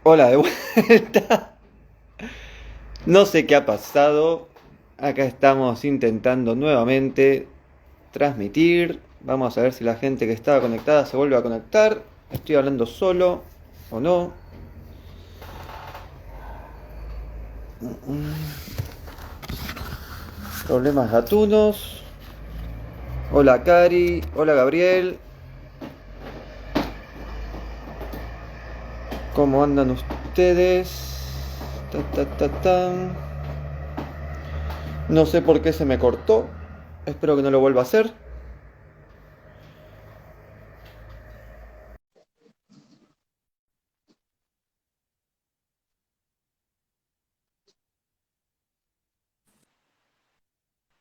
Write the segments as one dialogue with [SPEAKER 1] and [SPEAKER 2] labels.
[SPEAKER 1] Hola de vuelta. No sé qué ha pasado. Acá estamos intentando nuevamente transmitir. Vamos a ver si la gente que estaba conectada se vuelve a conectar. Estoy hablando solo o no. Problemas gatunos. Hola Cari. Hola Gabriel. ¿Cómo andan ustedes? Ta, ta, ta, tan. No sé por qué se me cortó. Espero que no lo vuelva a hacer.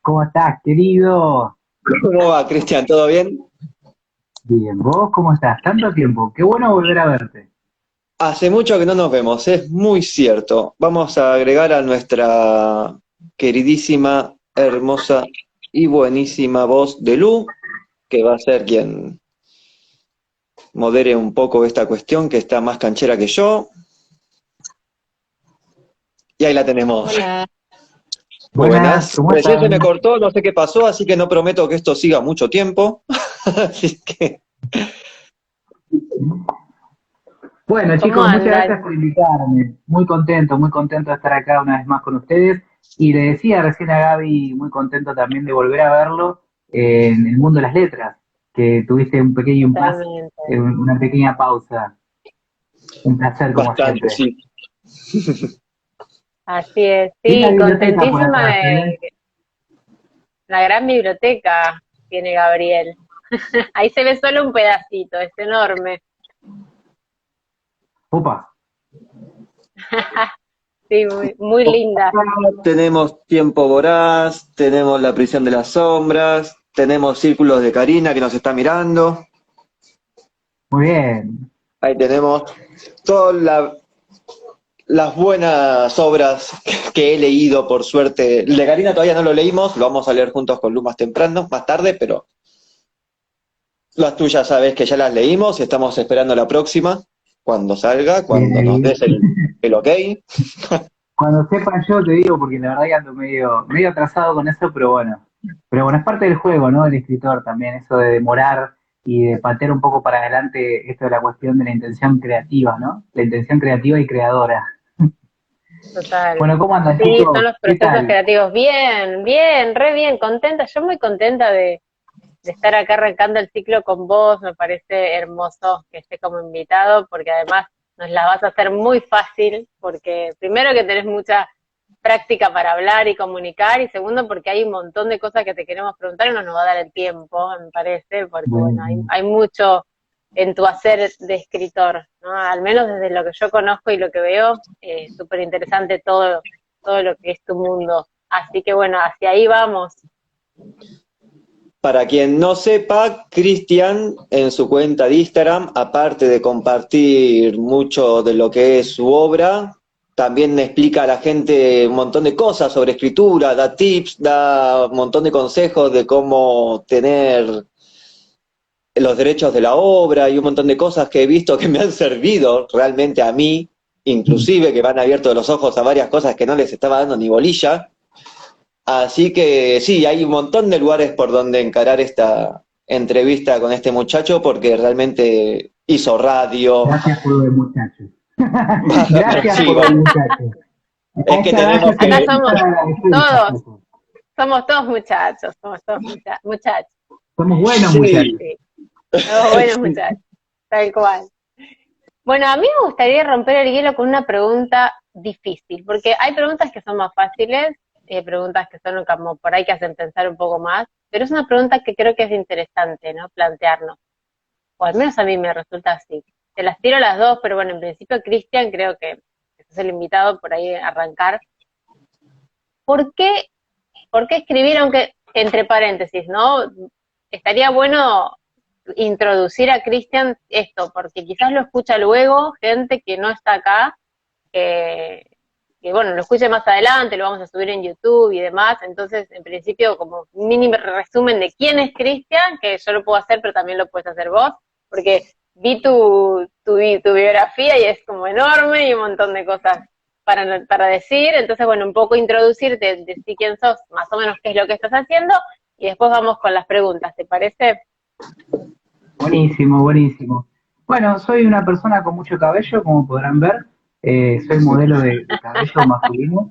[SPEAKER 2] ¿Cómo estás, querido?
[SPEAKER 1] ¿Cómo va, Cristian? ¿Todo bien?
[SPEAKER 2] Bien, ¿vos cómo estás? Tanto tiempo, qué bueno volver a verte.
[SPEAKER 1] Hace mucho que no nos vemos, es muy cierto. Vamos a agregar a nuestra queridísima, hermosa y buenísima voz de Lu, que va a ser quien modere un poco esta cuestión, que está más canchera que yo. Y ahí la tenemos.
[SPEAKER 3] Hola.
[SPEAKER 2] Buenas,
[SPEAKER 1] Buenas.
[SPEAKER 2] ¿cómo
[SPEAKER 1] Recién se me
[SPEAKER 2] están?
[SPEAKER 1] cortó, no sé qué pasó, así que no prometo que esto siga mucho tiempo. Así que,
[SPEAKER 2] Bueno,
[SPEAKER 3] ¿Cómo
[SPEAKER 2] chicos, muchas
[SPEAKER 3] andan?
[SPEAKER 2] gracias por invitarme. Muy contento de estar acá una vez más con ustedes. Y le decía recién a Gaby, muy contento también de volver a verlo en el mundo de las letras, que tuviste un pequeño impasse,
[SPEAKER 3] Totalmente.
[SPEAKER 2] una pequeña pausa. Un placer, como
[SPEAKER 1] bastante,
[SPEAKER 2] siempre.
[SPEAKER 1] sí.
[SPEAKER 3] Así es,
[SPEAKER 2] Linda
[SPEAKER 3] sí,
[SPEAKER 2] biblioteca por
[SPEAKER 3] contentísima
[SPEAKER 2] atrás,
[SPEAKER 3] de
[SPEAKER 2] ¿eh?
[SPEAKER 3] la gran biblioteca tiene Gabriel. Ahí se ve solo un pedacito, es enorme.
[SPEAKER 2] Opa.
[SPEAKER 3] Sí, muy, muy linda.
[SPEAKER 1] Tenemos Tiempo Voraz, tenemos La Prisión de las Sombras, tenemos Círculos de Karina que nos está mirando.
[SPEAKER 2] Muy bien.
[SPEAKER 1] Ahí tenemos todas las buenas obras que he leído, por suerte. El de Karina todavía no lo leímos, lo vamos a leer juntos con Lu más temprano, más tarde, pero las tuyas sabes que ya las leímos y estamos esperando la próxima, cuando salga,
[SPEAKER 2] Bien
[SPEAKER 1] cuando nos
[SPEAKER 2] ahí.
[SPEAKER 1] des el ok.
[SPEAKER 2] Cuando sepa yo te digo, porque la verdad que ando medio atrasado con eso, pero bueno. Pero bueno, es parte del juego, ¿no? Del escritor también, eso de demorar y de patear un poco para adelante esto de la cuestión de la intención creativa, ¿no? La intención creativa y creadora.
[SPEAKER 3] Total.
[SPEAKER 2] Bueno, ¿cómo andan,
[SPEAKER 3] Sí, son
[SPEAKER 2] chicos?
[SPEAKER 3] los
[SPEAKER 2] ¿Qué
[SPEAKER 3] procesos
[SPEAKER 2] tal?
[SPEAKER 3] creativos. Bien, bien, re bien, contenta. Yo muy contenta de estar acá arrancando el ciclo con vos. Me parece hermoso que esté como invitado, porque además nos la vas a hacer muy fácil, porque primero que tenés mucha práctica para hablar y comunicar, y segundo porque hay un montón de cosas que te queremos preguntar y no nos va a dar el tiempo, me parece, porque bueno,
[SPEAKER 2] Bueno,
[SPEAKER 3] hay mucho en tu hacer de escritor, ¿no? Al menos desde lo que yo conozco y lo que veo, súper interesante todo lo que es tu mundo. Así que bueno, hacia ahí vamos.
[SPEAKER 1] Para quien no sepa, Cristian en su cuenta de Instagram, aparte de compartir mucho de lo que es su obra, también explica a la gente un montón de cosas sobre escritura, da tips, da un montón de consejos de cómo tener los derechos de la obra y un montón de cosas que he visto que me han servido realmente a mí, inclusive que me han abierto los ojos a varias cosas que no les estaba dando ni bolilla. Así que sí, hay un montón de lugares por donde encarar esta entrevista con este muchacho porque realmente hizo radio.
[SPEAKER 2] gracias por lo del muchacho. Gracias
[SPEAKER 1] Sí,
[SPEAKER 2] por lo del muchacho. A
[SPEAKER 1] es que
[SPEAKER 2] esta edad
[SPEAKER 1] tenemos
[SPEAKER 2] ya se
[SPEAKER 3] Acá
[SPEAKER 1] que...
[SPEAKER 3] somos
[SPEAKER 2] necesitan agradecer esas
[SPEAKER 3] todos,
[SPEAKER 2] cosas.
[SPEAKER 3] somos todos muchachos,
[SPEAKER 2] Somos buenos
[SPEAKER 1] Sí,
[SPEAKER 2] muchachos.
[SPEAKER 3] sí, somos buenos muchachos, tal cual. Bueno, a mí me gustaría romper el hielo con una pregunta difícil, porque hay preguntas que son más fáciles, preguntas que son como por ahí que hacen pensar un poco más, pero es una pregunta que creo que es interesante, ¿no? Plantearnos, o al menos a mí me resulta así. Te las tiro las dos, pero bueno, en principio, Cristian, creo que es el invitado por ahí a arrancar. ¿Por qué, por qué escribir, aunque entre paréntesis, ¿no? Estaría bueno introducir a Cristian esto, porque quizás lo escucha luego gente que no está acá, que, que bueno, lo escuche más adelante, lo vamos a subir en YouTube y demás, entonces en principio como un mínimo resumen de quién es Cristian, que yo lo puedo hacer, pero también lo puedes hacer vos, porque vi tu biografía y es como enorme y un montón de cosas para decir, entonces bueno, un poco introducirte, decir quién sos, más o menos qué es lo que estás haciendo, y después vamos con las preguntas, ¿te parece?
[SPEAKER 2] Buenísimo, buenísimo. Bueno, soy una persona con mucho cabello, como podrán ver. Soy modelo de cabello masculino.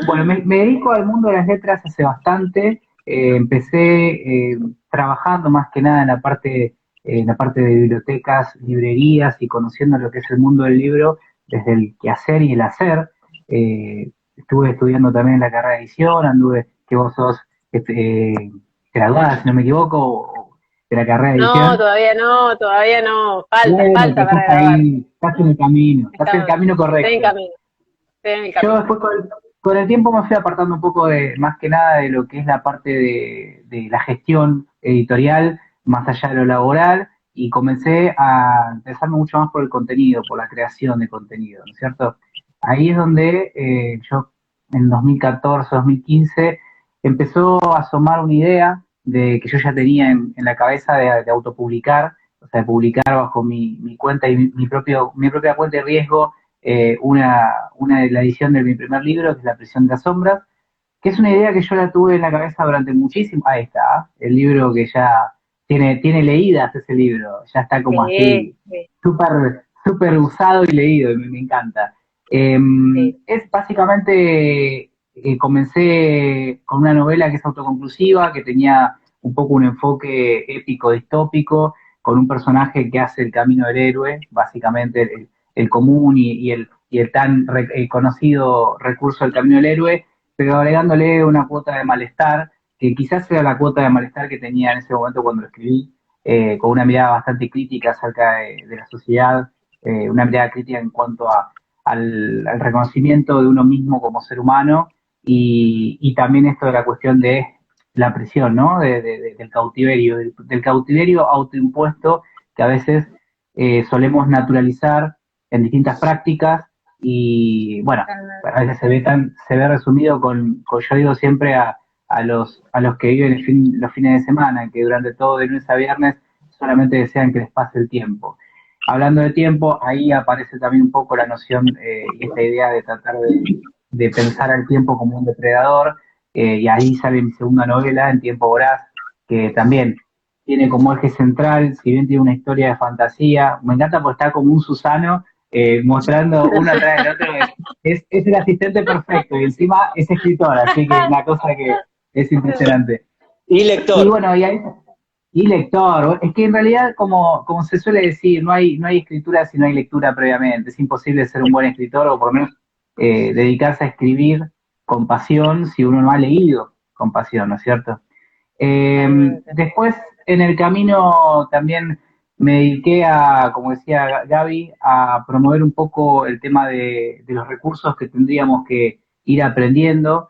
[SPEAKER 2] Bueno, me dedico al mundo de las letras hace bastante. Empecé trabajando más que nada en la parte de bibliotecas, librerías y conociendo lo que es el mundo del libro desde el quehacer y el hacer. Estuve estudiando también la carrera de edición, anduve, que vos sos graduada, si no me equivoco, de la carrera de
[SPEAKER 3] No,
[SPEAKER 2] edición.
[SPEAKER 3] todavía no,
[SPEAKER 2] Bueno,
[SPEAKER 3] falta
[SPEAKER 2] pero
[SPEAKER 3] para
[SPEAKER 2] estás
[SPEAKER 3] grabar.
[SPEAKER 2] ahí, estás en el camino
[SPEAKER 3] Estoy en
[SPEAKER 2] correcto.
[SPEAKER 3] camino, estoy en el
[SPEAKER 2] Yo
[SPEAKER 3] camino.
[SPEAKER 2] después con el tiempo me fui apartando un poco de, más que nada de lo que es la parte de la gestión editorial, más allá de lo laboral, y comencé a interesarme mucho más por el contenido, por la creación de contenido, ¿no es cierto? Ahí es donde yo en 2014, 2015 empezó a asomar una idea de que yo ya tenía en la cabeza de autopublicar, o sea, de publicar bajo mi cuenta y mi propia cuenta de riesgo una de la edición de mi primer libro, que es La prisión de las sombras, que es una idea que yo la tuve en la cabeza durante muchísimo. Ahí está, ¿ah? El libro que ya tiene leídas ese libro, ya está como
[SPEAKER 3] Sí,
[SPEAKER 2] así,
[SPEAKER 3] sí,
[SPEAKER 2] súper usado y leído, y me encanta.
[SPEAKER 3] sí.
[SPEAKER 2] Es básicamente, comencé con una novela que es autoconclusiva, que tenía un poco un enfoque épico, distópico, con un personaje que hace el camino del héroe, básicamente el común y el tan conocido recurso del camino del héroe, pero agregándole una cuota de malestar, que quizás era la cuota de malestar que tenía en ese momento cuando lo escribí, con una mirada bastante crítica acerca de la sociedad, una mirada crítica en cuanto al reconocimiento de uno mismo como ser humano y también esto de la cuestión de la prisión, ¿no? Del cautiverio autoimpuesto que a veces solemos naturalizar en distintas prácticas y bueno, a veces se ve resumido yo digo siempre a los que viven los fines de semana, que durante todo de lunes a viernes solamente desean que les pase el tiempo. Hablando de tiempo, ahí aparece también un poco la noción y esta idea de tratar de pensar al tiempo como un depredador, y ahí sale mi segunda novela, En tiempo voraz, que también tiene como eje central, si bien tiene una historia de fantasía, me encanta porque está como un Susano mostrando uno atrás del otro, es el asistente perfecto y encima es escritor, así que una cosa que es impresionante.
[SPEAKER 1] Y
[SPEAKER 2] Y
[SPEAKER 1] lector.
[SPEAKER 2] bueno, y lector, es que en realidad, como se suele decir, no hay escritura si no hay lectura previamente, es imposible ser un buen escritor o por lo menos dedicarse a escribir con pasión si uno no ha leído con pasión, ¿no es cierto?
[SPEAKER 3] Totalmente.
[SPEAKER 2] Después, en el camino también me dediqué a, como decía Gaby, a promover un poco el tema de los recursos que tendríamos que ir aprendiendo.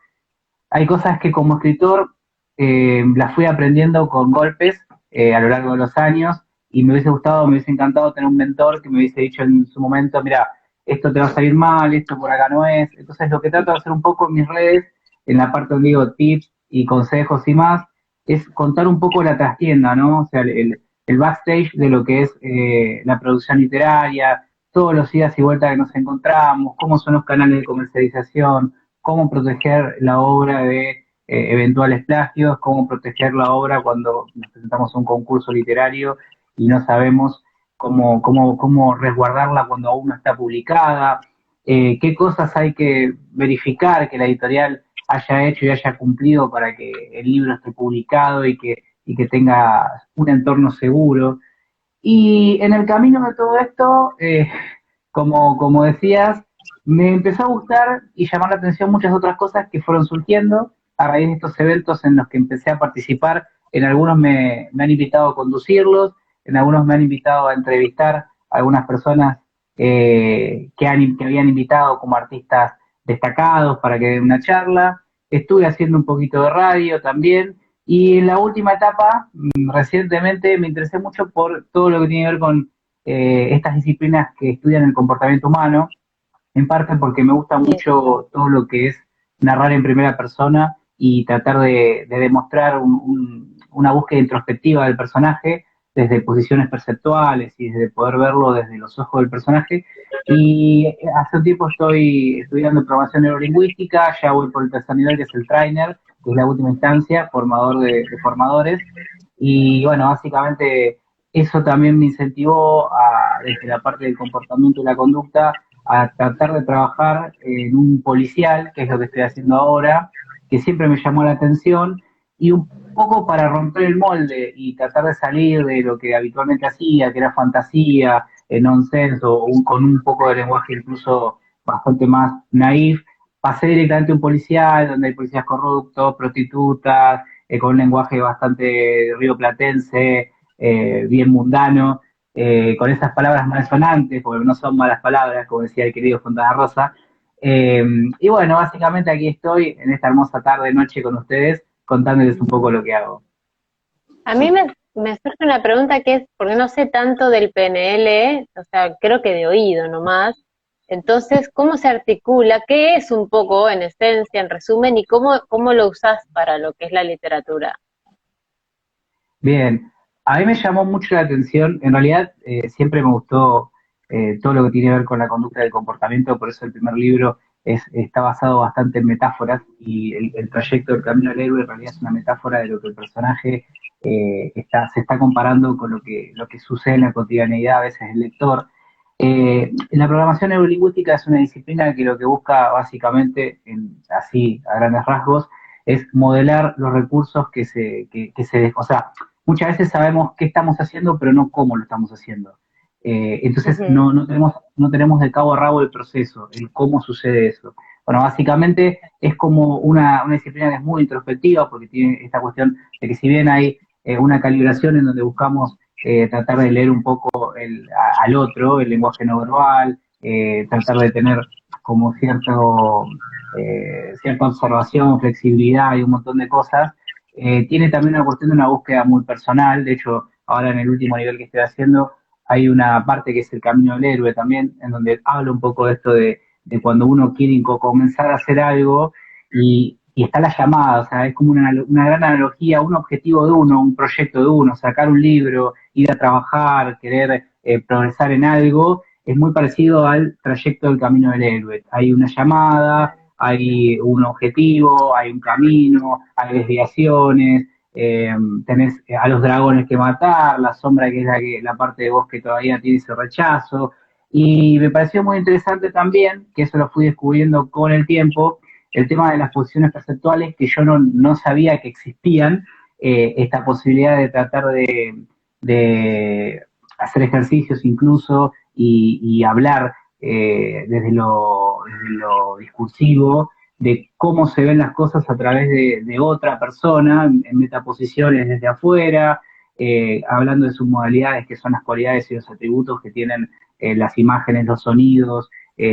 [SPEAKER 2] Hay cosas que como escritor las fui aprendiendo con golpes a lo largo de los años y me hubiese gustado, me hubiese encantado tener un mentor que me hubiese dicho en su momento, mira, esto te va a salir mal, esto por acá no es. Entonces lo que trato de hacer un poco en mis redes, en la parte donde digo tips y consejos y más, es contar un poco la trastienda, ¿no? O sea, el backstage de lo que es la producción literaria, todos los idas y vueltas que nos encontramos, cómo son los canales de comercialización, cómo proteger la obra de eventuales plagios, cómo proteger la obra cuando nos presentamos a un concurso literario y no sabemos cómo resguardarla cuando aún no está publicada, qué cosas hay que verificar que la editorial haya hecho y haya cumplido para que el libro esté publicado y que tenga un entorno seguro. Y en el camino de todo esto, como decías, me empezó a gustar y llamar la atención muchas otras cosas que fueron surgiendo a raíz de estos eventos en los que empecé a participar. En algunos me han invitado a conducirlos, en algunos me han invitado a entrevistar a algunas personas que habían invitado como artistas destacados para que den una charla. Estuve haciendo un poquito de radio también. Y en la última etapa, recientemente me interesé mucho por todo lo que tiene que ver con estas disciplinas que estudian el comportamiento humano, en parte porque me gusta
[SPEAKER 3] Sí,
[SPEAKER 2] mucho todo lo que es narrar en primera persona y tratar de demostrar una búsqueda introspectiva del personaje, desde posiciones perceptuales y desde poder verlo desde los ojos del personaje. Y hace un tiempo estoy estudiando programación neurolingüística, ya voy por el tercer nivel, que es el trainer, que es la última instancia, formador de formadores. Y bueno, básicamente eso también me incentivó desde la parte del comportamiento y la conducta a tratar de trabajar en un policial, que es lo que estoy haciendo ahora, que siempre me llamó la atención, y un poco para romper el molde y tratar de salir de lo que habitualmente hacía, que era fantasía, nonsense, con un poco de lenguaje incluso bastante más naif, pasé directamente a un policial, donde hay policías corruptos, prostitutas, con un lenguaje bastante rioplatense, bien mundano, con esas palabras malsonantes, porque no son malas palabras, como decía el querido Fontana Rosa. Eh, y bueno, básicamente aquí estoy en esta hermosa tarde, noche con ustedes, contándoles un poco lo que hago.
[SPEAKER 3] A mí me surge una pregunta que es, porque no sé tanto del PNL, o sea, creo que de oído nomás. Entonces, ¿cómo se articula? ¿Qué es un poco, en esencia, en resumen, y cómo lo usás para lo que es la literatura?
[SPEAKER 2] Bien, a mí me llamó mucho la atención, en realidad siempre me gustó todo lo que tiene que ver con la conducta del comportamiento, por eso el primer libro está basado bastante en metáforas y el trayecto del camino del héroe en realidad es una metáfora de lo que el personaje se está comparando con lo que sucede en la cotidianeidad a veces el lector. La programación neurolingüística es una disciplina que lo que busca básicamente, así a grandes rasgos, es modelar los recursos o sea, muchas veces sabemos qué estamos haciendo, pero no cómo lo estamos haciendo. Entonces
[SPEAKER 3] Ujú.
[SPEAKER 2] no tenemos de cabo a rabo el proceso, el cómo sucede eso. Bueno, básicamente es como una disciplina que es muy introspectiva, porque tiene esta cuestión de que si bien hay una calibración en donde buscamos tratar de leer un poco al otro, el lenguaje no verbal, tratar de tener como cierta observación, flexibilidad y un montón de cosas, tiene también una cuestión de una búsqueda muy personal. De hecho, ahora en el último nivel que estoy haciendo, hay una parte que es el camino del héroe también, en donde hablo un poco de esto de cuando uno quiere comenzar a hacer algo y está la llamada, o sea, es como una gran analogía, un objetivo de uno, un proyecto de uno, sacar un libro, ir a trabajar, querer progresar en algo, es muy parecido al trayecto del camino del héroe. Hay una llamada, hay un objetivo, hay un camino, hay desviaciones, tenés a los dragones que matar, la sombra que es la parte de vos que todavía tiene ese rechazo. Y me pareció muy interesante también, que eso lo fui descubriendo con el tiempo, el tema de las posiciones perceptuales que yo no sabía que existían, esta posibilidad de tratar de hacer ejercicios incluso y hablar desde lo discursivo, de cómo se ven las cosas a través de otra persona, en metaposiciones desde afuera, hablando de sus modalidades, que son las cualidades y los atributos que tienen las imágenes, los sonidos,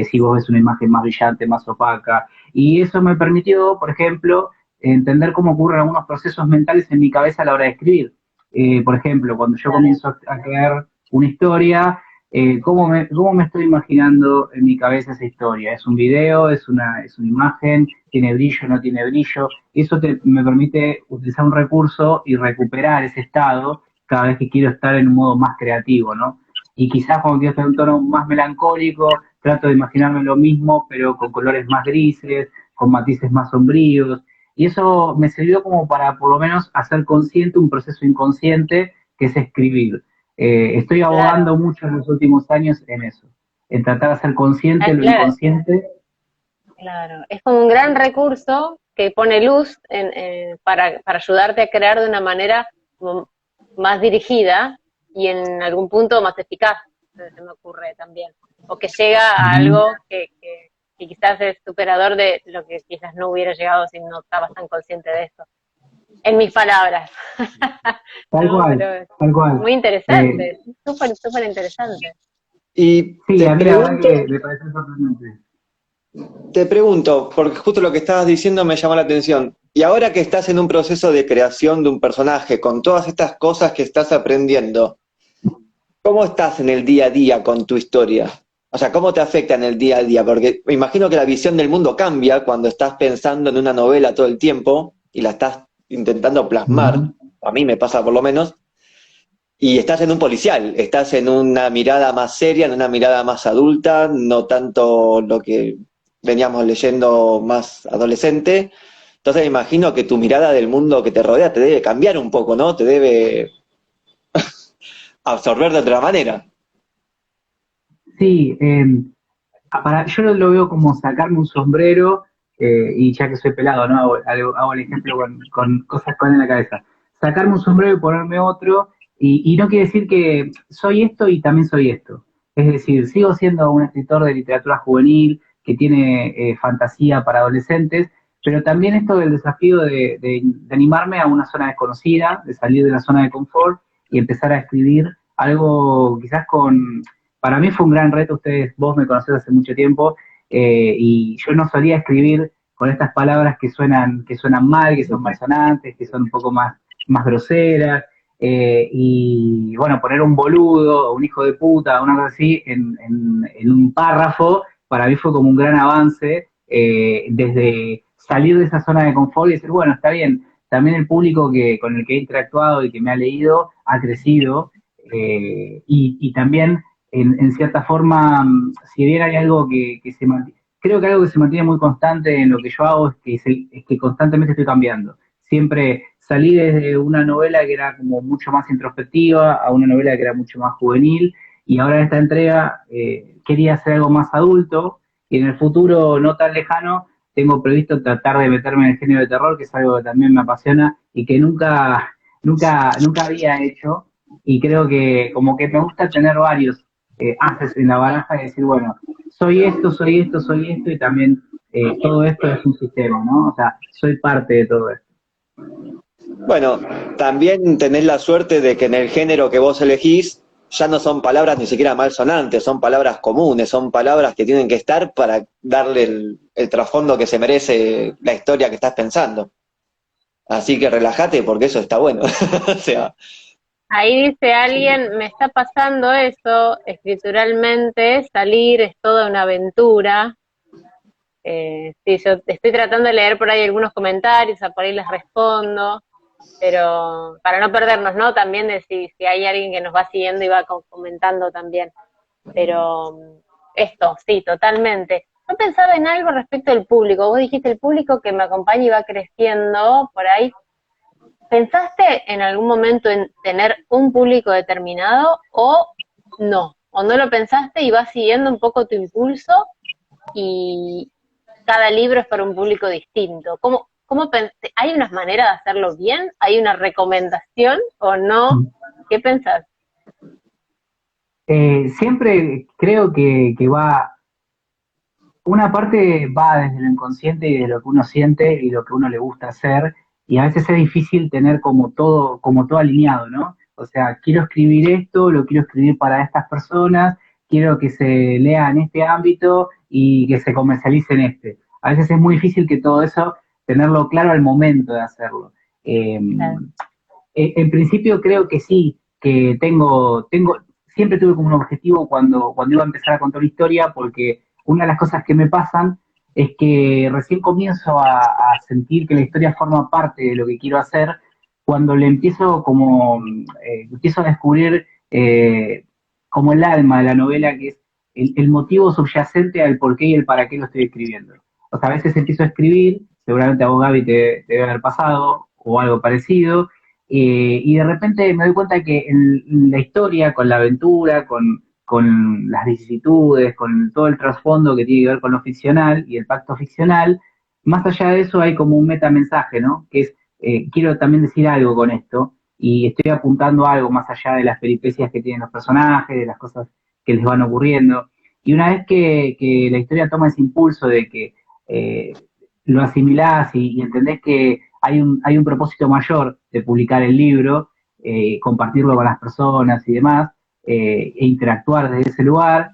[SPEAKER 2] si vos ves una imagen más brillante, más opaca. Y eso me permitió, por ejemplo, entender cómo ocurren algunos procesos mentales en mi cabeza a la hora de escribir. Por ejemplo, cuando yo comienzo a crear una historia, ¿cómo me estoy imaginando en mi cabeza esa historia? ¿Es un video? ¿Es una imagen? ¿Tiene brillo? ¿No tiene brillo? Eso me permite utilizar un recurso y recuperar ese estado cada vez que quiero estar en un modo más creativo, ¿no? Y quizás cuando quiero estar en un tono más melancólico, trato de imaginarme lo mismo, pero con colores más grises, con matices más sombríos. Y eso me sirvió como para por lo menos hacer consciente un proceso inconsciente que es escribir. Estoy
[SPEAKER 3] Claro,
[SPEAKER 2] abogando mucho en los últimos años en eso, en tratar de hacer consciente lo
[SPEAKER 3] claro,
[SPEAKER 2] inconsciente.
[SPEAKER 3] claro. Es como un gran recurso que pone luz para ayudarte a crear de una manera como más dirigida y en algún punto más eficaz, se me ocurre también. O que llega a
[SPEAKER 2] Ujú.
[SPEAKER 3] algo que quizás es superador de lo que quizás no hubiera llegado si no estabas tan consciente de esto. En mis palabras.
[SPEAKER 2] Tal
[SPEAKER 3] No,
[SPEAKER 2] cual,
[SPEAKER 3] pero
[SPEAKER 2] tal cual.
[SPEAKER 3] muy
[SPEAKER 2] Eh,
[SPEAKER 3] interesante, súper, súper interesante.
[SPEAKER 1] Y
[SPEAKER 2] sí,
[SPEAKER 1] te
[SPEAKER 2] a mí la verdad
[SPEAKER 1] pregunto,
[SPEAKER 2] que me parece sorprendente.
[SPEAKER 1] te pregunto, porque justo lo que estabas diciendo me llamó la atención. Y ahora que estás en un proceso de creación de un personaje, con todas estas cosas que estás aprendiendo, ¿cómo estás en el día a día con tu historia? O sea, ¿cómo te afecta en el día a día? Porque me imagino que la visión del mundo cambia cuando estás pensando en una novela todo el tiempo y la estás intentando plasmar.
[SPEAKER 2] Ujú.
[SPEAKER 1] A mí me pasa por lo menos. y estás en un policial, estás en una mirada más seria, en una mirada más adulta, no tanto lo que veníamos leyendo más adolescente. Entonces me imagino que tu mirada del mundo que te rodea te debe cambiar un poco, ¿no? Te debe absorber de otra manera.
[SPEAKER 2] Sí, yo lo veo como sacarme un sombrero, y ya que soy pelado, ¿no? Hago el ejemplo con cosas con en la cabeza. Sacarme un sombrero y ponerme otro, y no quiere decir que soy esto y también soy esto. Es decir, sigo siendo un escritor de literatura juvenil que tiene fantasía para adolescentes, pero también esto del desafío de animarme a una zona desconocida, de salir de la zona de confort y empezar a escribir algo quizás para mí fue un gran reto. Vos me conocés hace mucho tiempo, y yo no solía escribir con estas palabras que suenan mal, que son malsonantes, que son un poco más groseras, y bueno, poner un boludo, o un hijo de puta, una cosa así, en un párrafo, para mí fue como un gran avance, desde salir de esa zona de confort y decir, bueno, está bien, también el público con el que he interactuado y que me ha leído ha crecido, y también en cierta forma, si bien hay algo que se mantiene, creo que algo que se mantiene muy constante en lo que yo hago es que constantemente estoy cambiando. Siempre salí desde una novela que era como mucho más introspectiva a una novela que era mucho más juvenil, y ahora en esta entrega quería hacer algo más adulto, y en el futuro no tan lejano tengo previsto tratar de meterme en el género de terror, que es algo que también me apasiona y que nunca había hecho, y creo que como que me gusta tener varios haces en la baraja y decir, bueno, soy esto, soy esto, soy esto, y también todo esto es un sistema, ¿no? O sea, soy parte de todo esto.
[SPEAKER 1] Bueno, también tenés la suerte de que en el género que vos elegís ya no son palabras ni siquiera malsonantes, son palabras comunes, son palabras que tienen que estar para darle el trasfondo que se merece la historia que estás pensando. Así que relájate porque eso está bueno. O sea,
[SPEAKER 3] Ahí dice alguien, me está pasando eso, escrituralmente, salir es toda una aventura. Sí, yo estoy tratando de leer por ahí algunos comentarios, por ahí les respondo, pero para no perdernos, ¿no? También de si hay alguien que nos va siguiendo y va comentando también. Pero esto, sí, totalmente. No pensaba en algo respecto al público. Vos dijiste el público que me acompaña y va creciendo por ahí. ¿Pensaste en algún momento en tener un público determinado o no? ¿O no lo pensaste y vas siguiendo un poco tu impulso y cada libro es para un público distinto? ¿Hay unas maneras de hacerlo bien? ¿Hay una recomendación o no? ¿Qué pensás?
[SPEAKER 2] Siempre creo que una parte va desde lo inconsciente y de lo que uno siente y lo que uno le gusta hacer, y a veces es difícil tener como todo alineado, ¿no? O sea, quiero escribir esto, lo quiero escribir para estas personas, quiero que se lea en este ámbito y que se comercialice en este. A veces es muy difícil que todo eso, tenerlo claro al momento de hacerlo. Eh, en principio creo que sí, que siempre tuve como un objetivo cuando iba a empezar a contar la historia, porque una de las cosas que me pasan es que recién comienzo a sentir que la historia forma parte de lo que quiero hacer, cuando le empiezo a descubrir como el alma de la novela, que es el motivo subyacente al por qué y el para qué lo estoy escribiendo. O sea, a veces empiezo a escribir, seguramente a vos, Gaby, te debe haber pasado, o algo parecido, y de repente me doy cuenta que en la historia, con la aventura, con las vicisitudes, con todo el trasfondo que tiene que ver con lo ficcional y el pacto ficcional, más allá de eso hay como un metamensaje, ¿no? Que es, quiero también decir algo con esto, y estoy apuntando a algo más allá de las peripecias que tienen los personajes, de las cosas que les van ocurriendo. Y una vez que la historia toma ese impulso de que eh, lo asimilás y entendés que hay un propósito mayor de publicar el libro, compartirlo con las personas y demás, e interactuar desde ese lugar,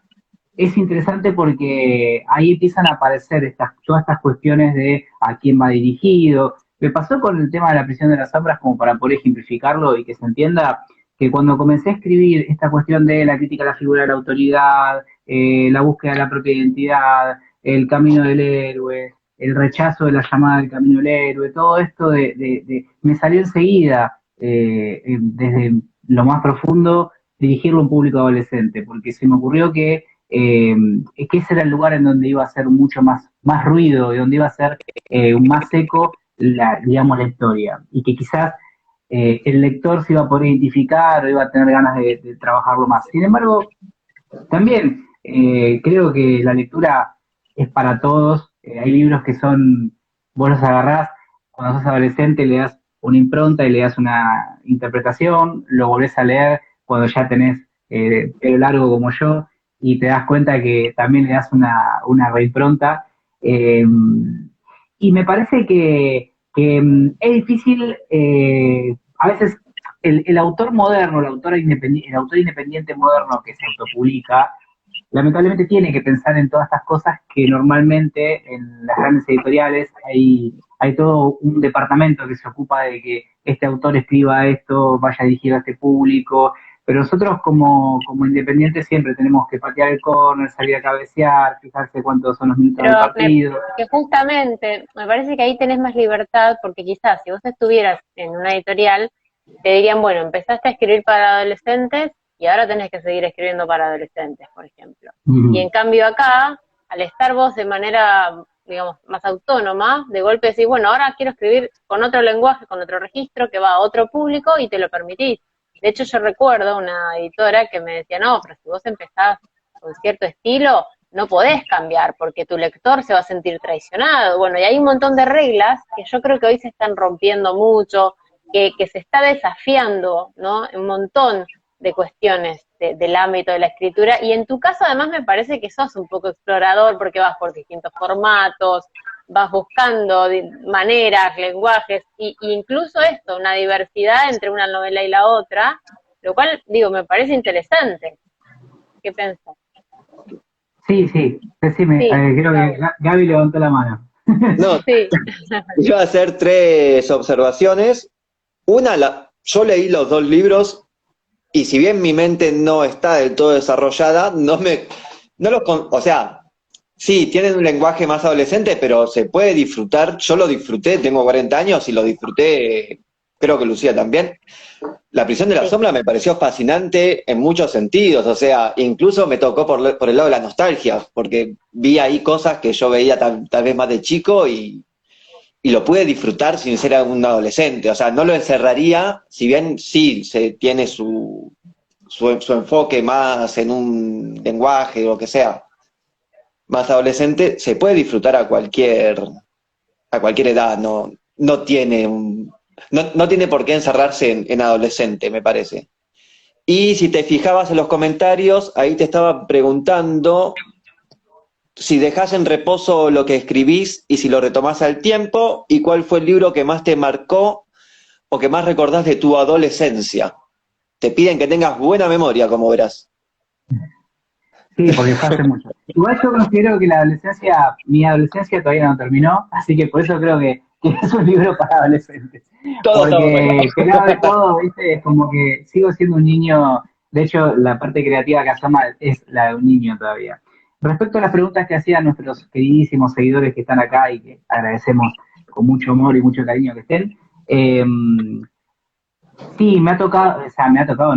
[SPEAKER 2] es interesante porque ahí empiezan a aparecer todas estas cuestiones de a quién va dirigido. Me pasó con el tema de la prisión de las sombras, como para poder ejemplificarlo y que se entienda, que cuando comencé a escribir esta cuestión de la crítica a la figura de la autoridad, la búsqueda de la propia identidad, el camino del héroe, el rechazo de la llamada del camino del héroe, todo esto me salió enseguida, desde lo más profundo, dirigirlo a un público adolescente, porque se me ocurrió que ese era el lugar en donde iba a ser mucho más ruido y donde iba a ser más seco digamos, la historia. Y que quizás el lector se iba a poder identificar o iba a tener ganas de trabajarlo más. Sin embargo, también creo que la lectura es para todos. Hay libros que son, vos los agarrás, cuando sos adolescente le das una impronta y le das una interpretación, lo volvés a leer cuando ya tenés pelo largo como yo y te das cuenta que también le das una reimpronta. Eh, y me parece que es difícil, a veces el autor moderno, el autor independiente moderno que se autopublica, lamentablemente tiene que pensar en todas estas cosas que normalmente en las grandes editoriales hay todo un departamento que se ocupa de que este autor escriba esto, vaya dirigido a este público, pero nosotros como independientes siempre tenemos que patear el córner, salir a cabecear, fijarse cuántos son los minutos del
[SPEAKER 3] Pero
[SPEAKER 2] partido.
[SPEAKER 3] que justamente me parece que ahí tenés más libertad, porque quizás si vos estuvieras en una editorial, te dirían, bueno, empezaste a escribir para adolescentes y ahora tenés que seguir escribiendo para adolescentes, por ejemplo. Y en cambio acá, al estar vos de manera, digamos, más autónoma, de golpe decís, bueno, ahora quiero escribir con otro lenguaje, con otro registro, que va a otro público y te lo permitís. De hecho, yo recuerdo una editora que me decía, no, pero si vos empezás con cierto estilo, no podés cambiar, porque tu lector se va a sentir traicionado. Bueno, y hay un montón de reglas que yo creo que hoy se están rompiendo mucho, que se está desafiando, ¿no? Un montón de cuestiones del ámbito de la escritura, y en tu caso además me parece que sos un poco explorador, porque vas por distintos formatos, vas buscando maneras, lenguajes, y incluso esto, una diversidad entre una novela y la otra, lo cual, digo, me parece interesante. ¿Qué pensás?
[SPEAKER 2] Sí, decime,
[SPEAKER 3] Sí,
[SPEAKER 2] creo que Gaby levantó la mano.
[SPEAKER 1] No,
[SPEAKER 3] sí,
[SPEAKER 1] iba a hacer tres observaciones. Una, yo leí los dos libros y si bien mi mente no está del todo desarrollada, o sea, sí, tienen un lenguaje más adolescente, pero se puede disfrutar. Yo lo disfruté, tengo 40 años y lo disfruté, creo que Lucía también. La prisión de la sombra me pareció fascinante en muchos sentidos, o sea, incluso me tocó por el lado de la nostalgia, porque vi ahí cosas que yo veía tal vez más de chico y lo pude disfrutar sin ser un adolescente, o sea, no lo encerraría, si bien sí se tiene su enfoque más en un lenguaje o lo que sea, más adolescente, se puede disfrutar a cualquier edad, no tiene no tiene por qué encerrarse en adolescente, me parece. Y si te fijabas en los comentarios, ahí te estaba preguntando si dejás en reposo lo que escribís y si lo retomás al tiempo, y cuál fue el libro que más te marcó o que más recordás de tu adolescencia. Te piden que tengas buena memoria, como verás.
[SPEAKER 2] Sí, porque fue hace mucho. Igual yo considero que mi adolescencia todavía no terminó, así que por eso creo que es un libro para adolescentes.
[SPEAKER 1] Todos estamos
[SPEAKER 2] Porque
[SPEAKER 1] acá.
[SPEAKER 2] pegado de todo, ¿viste? Es como que sigo siendo un niño, de hecho la parte creativa que asoma es la de un niño todavía. Respecto a las preguntas que hacían nuestros queridísimos seguidores que están acá y que agradecemos con mucho amor y mucho cariño que estén, sí, me ha tocado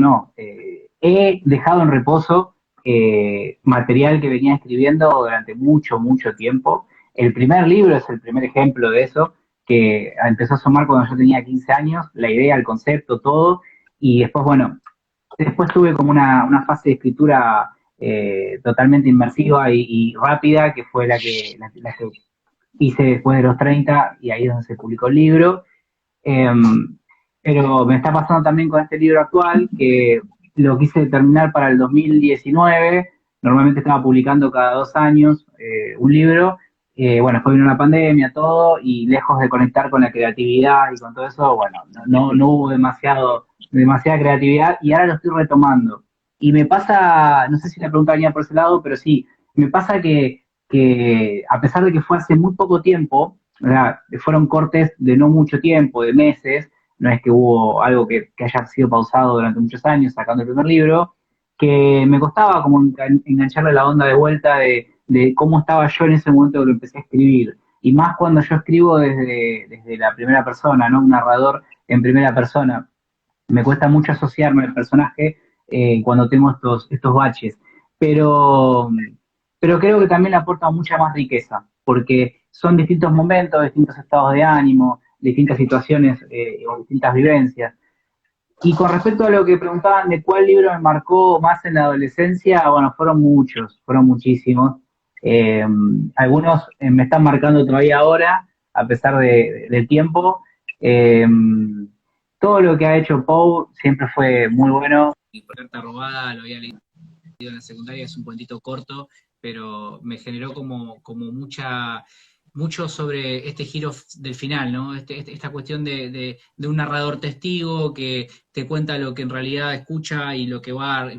[SPEAKER 2] no, he dejado en reposo material que venía escribiendo durante mucho tiempo. El primer libro es el primer ejemplo de eso, que empezó a asomar cuando yo tenía 15 años, la idea, el concepto, todo, y después, bueno, después tuve como una fase de escritura totalmente inmersiva y rápida, que fue la que hice después de los 30, y ahí es donde se publicó el libro. Pero me está pasando también con este libro actual, que lo quise terminar para el 2019. Normalmente estaba publicando cada 2 años un libro. Bueno, después vino la pandemia, todo, y lejos de conectar con la creatividad y con todo eso, bueno, no hubo demasiada creatividad y ahora lo estoy retomando. Y me pasa, no sé si la pregunta venía por ese lado, pero sí, me pasa que a pesar de que fue hace muy poco tiempo, ¿verdad? Fueron cortes de no mucho tiempo, de meses, no es que hubo algo que haya sido pausado durante muchos años sacando el primer libro, que me costaba como engancharle la onda de vuelta de cómo estaba yo en ese momento que lo empecé a escribir. Y más cuando yo escribo desde la primera persona, ¿no? Un narrador en primera persona. me cuesta mucho asociarme al personaje cuando tengo estos baches. Pero, pero creo que también le aporta mucha más riqueza, porque son distintos momentos, distintos estados de ánimo, distintas situaciones o distintas vivencias. Y con respecto a lo que preguntaban de cuál libro me marcó más en la adolescencia, bueno, fueron muchos, fueron muchísimos. Eh, Algunos me están marcando todavía ahora, a pesar del tiempo. Eh, Todo lo que ha hecho Poe siempre fue muy bueno.
[SPEAKER 4] Y por carta robada lo había leído en la secundaria, es un cuentito corto, pero me generó como mucho sobre este giro del final, ¿no? Esta cuestión de un narrador testigo que te cuenta lo que en realidad escucha y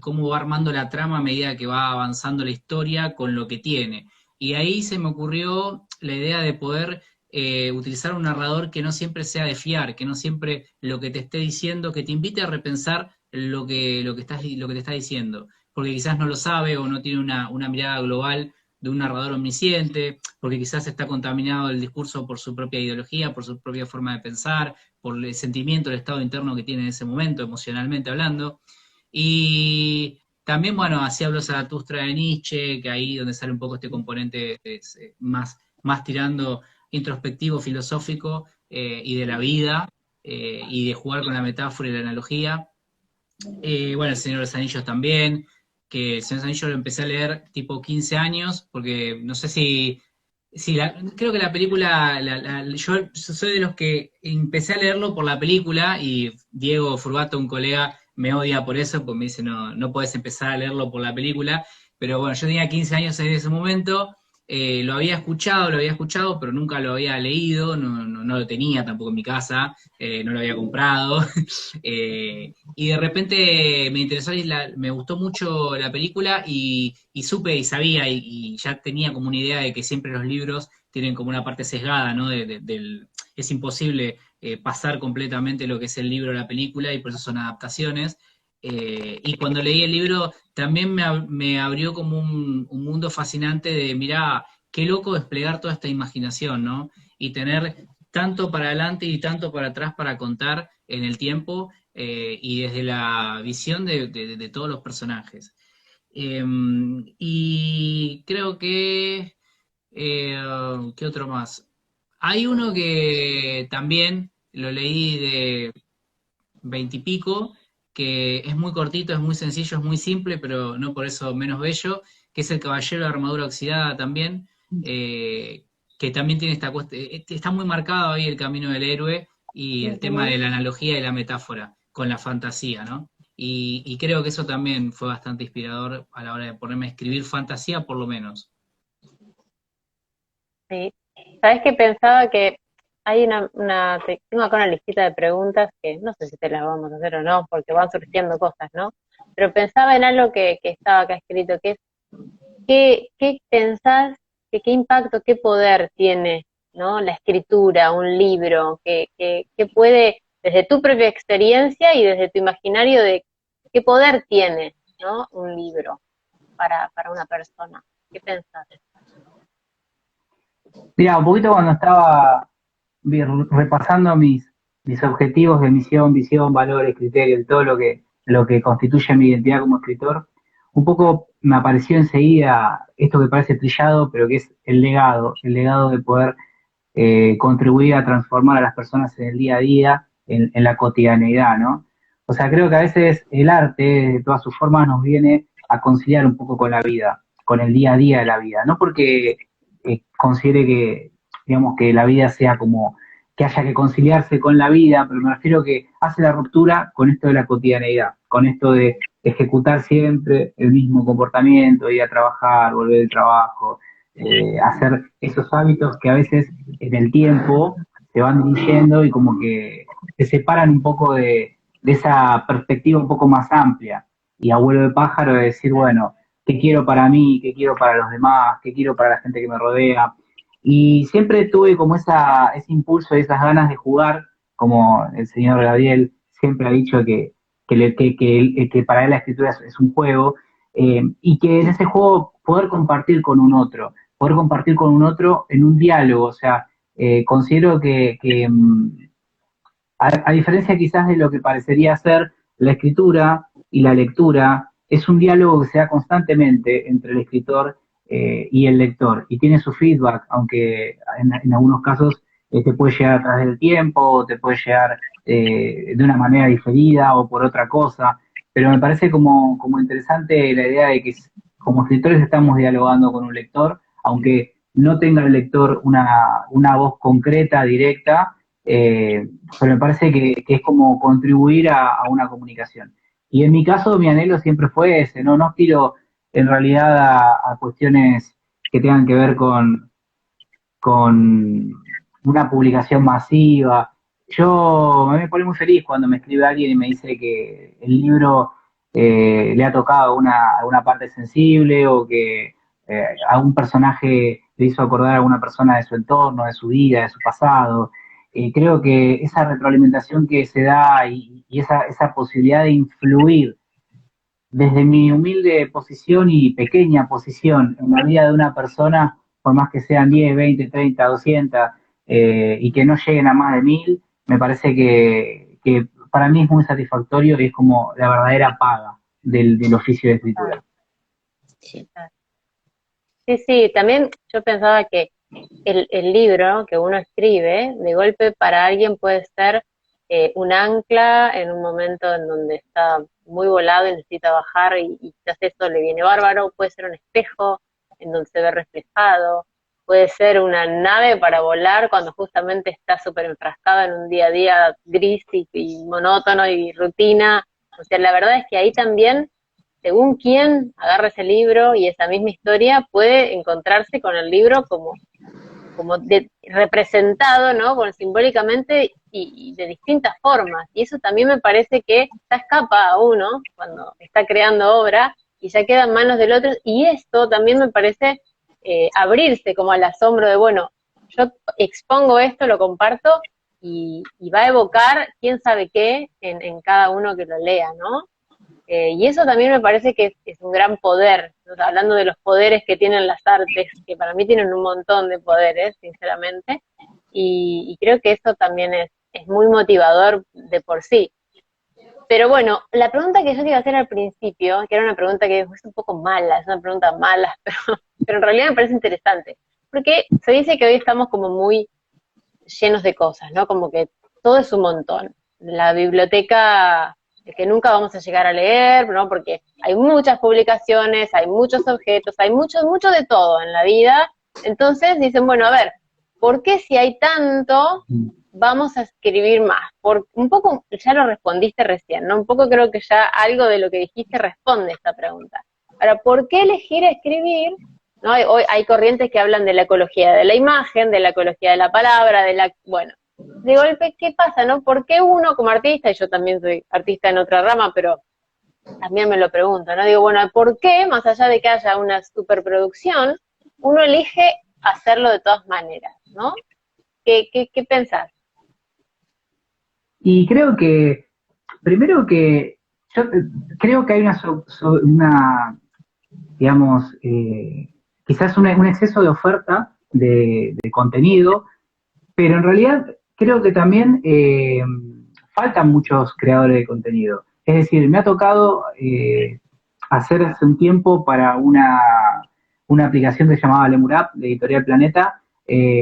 [SPEAKER 4] cómo va armando la trama a medida que va avanzando la historia con lo que tiene. Y ahí se me ocurrió la idea de poder utilizar un narrador que no siempre sea de fiar, que no siempre lo que te esté diciendo, que te invite a repensar lo que te está diciendo, porque quizás no lo sabe o no tiene una mirada global de un narrador omnisciente, porque quizás está contaminado el discurso por su propia ideología, por su propia forma de pensar, por el sentimiento, el estado interno que tiene en ese momento, emocionalmente hablando. Y también, bueno, así habló Zaratustra de Nietzsche, que ahí donde sale un poco este componente más tirando introspectivo, filosófico y de la vida, y de jugar con la metáfora y la analogía. Bueno, El Señor de los Anillos también, que El Señor de los Anillos lo empecé a leer tipo 15 años, porque no sé creo que la película, yo soy de los que empecé a leerlo por la película y Diego Furbato, un colega, me odia por eso, porque me dice, no, no puedes empezar a leerlo por la película, pero bueno, yo tenía 15 años en ese momento, lo había escuchado, pero nunca lo había leído, no lo tenía tampoco en mi casa, no lo había comprado, y de repente me interesó y me gustó mucho la película y supe y sabía y ya tenía como una idea de que siempre los libros tienen como una parte sesgada, ¿no? Es imposible pasar completamente lo que es el libro a la película y por eso son adaptaciones. Y cuando leí el libro también me abrió como un mundo fascinante de, mirá, qué loco desplegar toda esta imaginación, ¿no? Y tener tanto para adelante y tanto para atrás para contar en el tiempo y desde la visión de todos los personajes. Y creo que, ¿qué otro más? Hay uno que también lo leí de 20 y pico, que es muy cortito, es muy sencillo, es muy simple, pero no por eso menos bello, que es El Caballero de Armadura Oxidada también, que también tiene está muy marcado ahí el camino del héroe y el tema de la analogía y la metáfora con la fantasía, ¿no? Y creo que eso también fue bastante inspirador a la hora de ponerme a escribir fantasía, por lo menos.
[SPEAKER 3] Sí. ¿Sabes qué pensaba? Que hay tengo acá una listita de preguntas que no sé si te las vamos a hacer o no, porque van surgiendo cosas, ¿no? Pero pensaba en algo que estaba acá escrito, que es, ¿qué pensás, qué impacto, qué poder tiene, ¿no? La escritura, un libro, que puede, desde tu propia experiencia y desde tu imaginario, de qué poder tiene, ¿no? Un libro para una persona. ¿Qué pensás?
[SPEAKER 2] Mira, un poquito cuando estaba repasando mis objetivos de misión, visión, valores, criterios, todo lo que constituye mi identidad como escritor, un poco me apareció enseguida esto que parece trillado, pero que es el legado de poder contribuir a transformar a las personas en el día a día, en la cotidianeidad, ¿no? O sea, creo que a veces el arte, de todas sus formas, nos viene a conciliar un poco con la vida, con el día a día de la vida, no porque considere que, digamos, que la vida sea como que haya que conciliarse con la vida, pero me refiero que hace la ruptura con esto de la cotidianeidad, con esto de ejecutar siempre el mismo comportamiento, ir a trabajar, volver del trabajo, hacer esos hábitos que a veces en el tiempo se van diluyendo y como que se separan un poco de esa perspectiva un poco más amplia. Y abuelo de pájaro de decir, bueno, ¿qué quiero para mí? ¿Qué quiero para los demás? ¿Qué quiero para la gente que me rodea? Y siempre tuve como ese impulso y esas ganas de jugar, como el señor Gabriel siempre ha dicho que para él la escritura es un juego, y que en ese juego poder compartir con un otro en un diálogo, o sea, considero que a diferencia quizás de lo que parecería ser la escritura y la lectura, es un diálogo que se da constantemente entre el escritor y el lector, y tiene su feedback, aunque en algunos casos te puede llegar a través del tiempo, o te puede llegar de una manera diferida o por otra cosa, pero me parece como interesante la idea de que como escritores estamos dialogando con un lector, aunque no tenga el lector una voz concreta, directa, pero me parece que es como contribuir a una comunicación. Y en mi caso, mi anhelo siempre fue ese, no aspiro en realidad a cuestiones que tengan que ver con una publicación masiva. Yo me pone muy feliz cuando me escribe alguien y me dice que el libro le ha tocado alguna parte sensible o que a un personaje le hizo acordar a alguna persona de su entorno, de su vida, de su pasado. Creo que esa retroalimentación que se da y esa posibilidad de influir desde mi humilde posición y pequeña posición en la vida de una persona, por más que sean 10, 20, 30, 200, y que no lleguen a más de 1000, me parece que para mí es muy satisfactorio y es como la verdadera paga del oficio de escritura.
[SPEAKER 1] Sí.
[SPEAKER 3] Sí, sí, también yo pensaba que el libro que uno escribe, de golpe para alguien puede ser un ancla en un momento en donde está muy volado y necesita bajar y quizás eso le viene bárbaro, puede ser un espejo en donde se ve reflejado, puede ser una nave para volar cuando justamente está súper enfrascado en un día a día gris y monótono y rutina. O sea, la verdad es que ahí también según quién agarra ese libro y esa misma historia, puede encontrarse con el libro como representado, ¿no? Bueno, simbólicamente y de distintas formas. Y eso también me parece que ya escapa a uno cuando está creando obra y ya queda en manos del otro. Y esto también me parece abrirse como al asombro de, bueno, yo expongo esto, lo comparto y va a evocar quién sabe qué en cada uno que lo lea, ¿no? Y eso también me parece que es un gran poder, ¿no? Hablando de los poderes que tienen las artes, que para mí tienen un montón de poderes, sinceramente, y creo que eso también es muy motivador de por sí. Pero bueno, la pregunta que yo te iba a hacer al principio, que era una pregunta que es un poco mala, es una pregunta mala, pero en realidad me parece interesante, porque se dice que hoy estamos como muy llenos de cosas, ¿no? Como que todo es un montón. La biblioteca que nunca vamos a llegar a leer, ¿no? Porque hay muchas publicaciones, hay muchos objetos, hay mucho de todo en la vida. Entonces dicen, bueno, a ver, ¿por qué si hay tanto vamos a escribir más? Un poco, ya lo respondiste recién, ¿no? Un poco creo que ya algo de lo que dijiste responde esta pregunta. Ahora, ¿por qué elegir escribir? ¿No? Hoy hay corrientes que hablan de la ecología de la imagen, de la ecología de la palabra, bueno, de golpe, ¿qué pasa, no? ¿Por qué uno como artista, y yo también soy artista en otra rama, pero también me lo pregunto, ¿no? Digo, bueno, ¿por qué, más allá de que haya una superproducción, uno elige hacerlo de todas maneras, ¿no? ¿Qué pensás?
[SPEAKER 2] Y creo que, primero que, yo creo que hay una digamos, quizás un exceso de oferta de contenido, pero en realidad creo que también faltan muchos creadores de contenido. Es decir, me ha tocado hacer hace un tiempo para una aplicación que se llamaba Lemurap, de Editorial Planeta,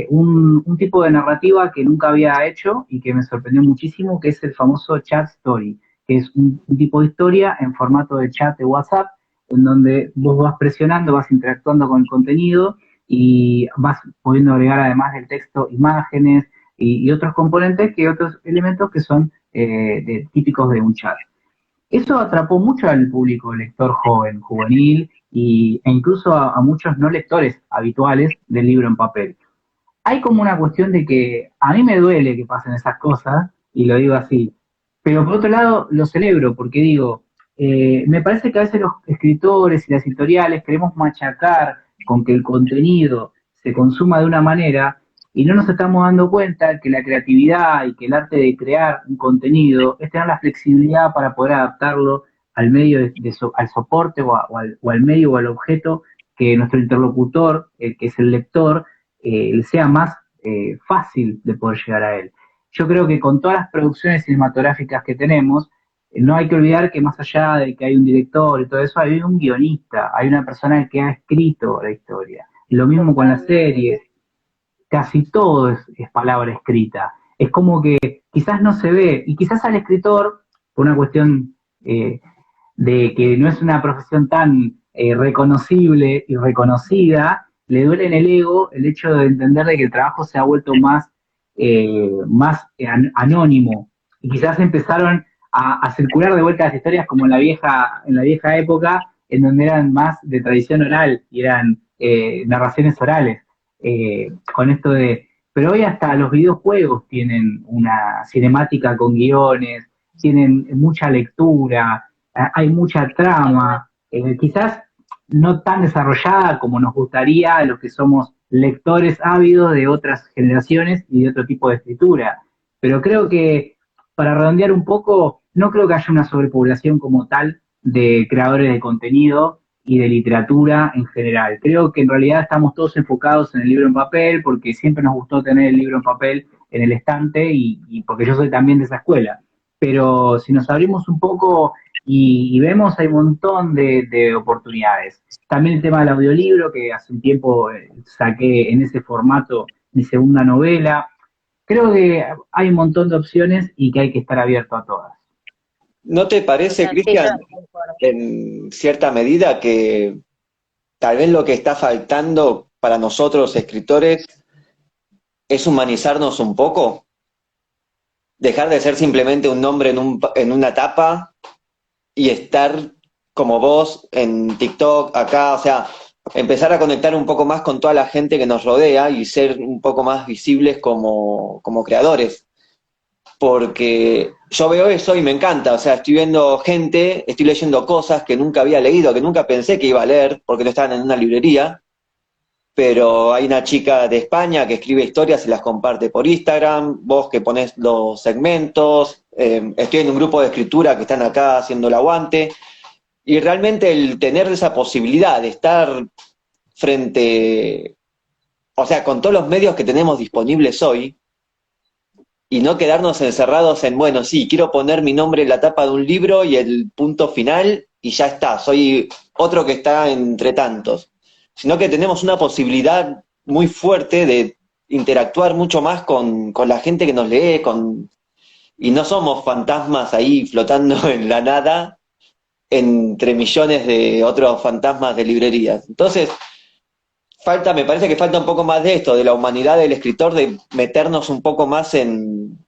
[SPEAKER 2] un tipo de narrativa que nunca había hecho y que me sorprendió muchísimo, que es el famoso Chat Story, que es un tipo de historia en formato de chat de WhatsApp, en donde vos vas presionando, vas interactuando con el contenido y vas pudiendo agregar además del texto imágenes y otros componentes que otros elementos que son típicos de un chat. Eso atrapó mucho al público lector joven, juvenil e incluso a muchos no lectores habituales del libro en papel. Hay como una cuestión de que a mí me duele que pasen esas cosas, y lo digo así, pero por otro lado lo celebro porque digo, me parece que a veces los escritores y las editoriales queremos machacar con que el contenido se consuma de una manera y no nos estamos dando cuenta que la creatividad y que el arte de crear un contenido es tener la flexibilidad para poder adaptarlo al medio, al soporte o al medio o al objeto que nuestro interlocutor, que es el lector, sea más fácil de poder llegar a él. yo creo que con todas las producciones cinematográficas que tenemos, no hay que olvidar que más allá de que hay un director y todo eso, hay un guionista, hay una persona que ha escrito la historia. Y lo mismo con las series, casi todo es palabra escrita. Es como que quizás no se ve, y quizás al escritor, por una cuestión de que no es una profesión tan reconocible y reconocida, le duele en el ego el hecho de entender de que el trabajo se ha vuelto más anónimo. Y quizás empezaron a circular de vuelta las historias como en la vieja época, en donde eran más de tradición oral y eran narraciones orales. Con esto de. Pero hoy hasta los videojuegos tienen una cinemática con guiones, tienen mucha lectura, hay mucha trama, quizás no tan desarrollada como nos gustaría a los que somos lectores ávidos de otras generaciones y de otro tipo de escritura. Pero creo que, para redondear un poco, no creo que haya una sobrepoblación como tal de creadores de contenido y de literatura en general. Creo que en realidad estamos todos enfocados en el libro en papel porque siempre nos gustó tener el libro en papel en el estante y porque yo soy también de esa escuela. Pero si nos abrimos un poco y vemos, hay un montón de oportunidades. También el tema del audiolibro, que hace un tiempo saqué en ese formato mi segunda novela. Creo que hay un montón de opciones y que hay que estar abierto a todas.
[SPEAKER 1] ¿No te parece,
[SPEAKER 3] Total, sí,
[SPEAKER 1] Cristian,
[SPEAKER 3] yo concuerdo.
[SPEAKER 1] en cierta medida que tal vez lo que está faltando para nosotros escritores es humanizarnos un poco? Dejar de ser simplemente un nombre en una tapa y estar como vos en TikTok, acá, o sea, empezar a conectar un poco más con toda la gente que nos rodea y ser un poco más visibles como creadores. Porque yo veo eso y me encanta, o sea, estoy viendo gente, estoy leyendo cosas que nunca había leído, que nunca pensé que iba a leer, porque no estaban en una librería, pero hay una chica de España que escribe historias y las comparte por Instagram, vos que ponés los segmentos, estoy en un grupo de escritura que están acá haciendo el aguante, y realmente el tener esa posibilidad de estar frente, o sea, con todos los medios que tenemos disponibles hoy, y no quedarnos encerrados en, bueno, sí, quiero poner mi nombre en la tapa de un libro y el punto final y ya está, soy otro que está entre tantos, sino que tenemos una posibilidad muy fuerte de interactuar mucho más con la gente que nos lee, y no somos fantasmas ahí flotando en la nada entre millones de otros fantasmas de librerías. Entonces, me parece que falta un poco más de esto, de la humanidad del escritor, de meternos un poco más en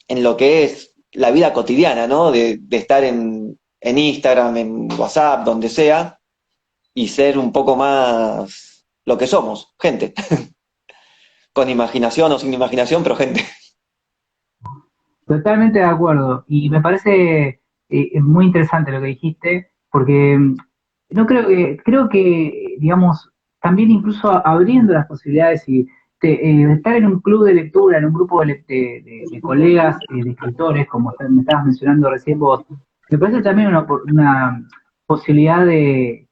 [SPEAKER 1] lo que es la vida cotidiana, ¿no? De estar en Instagram, en WhatsApp, donde sea, y ser un poco más lo que somos, gente. Con imaginación o sin imaginación, pero gente.
[SPEAKER 2] Totalmente de acuerdo. Y me parece muy interesante lo que dijiste, porque no creo que, digamos, también incluso abriendo las posibilidades y estar en un club de lectura, en un grupo de colegas, de escritores, como me estabas mencionando recién vos, me parece también una posibilidad de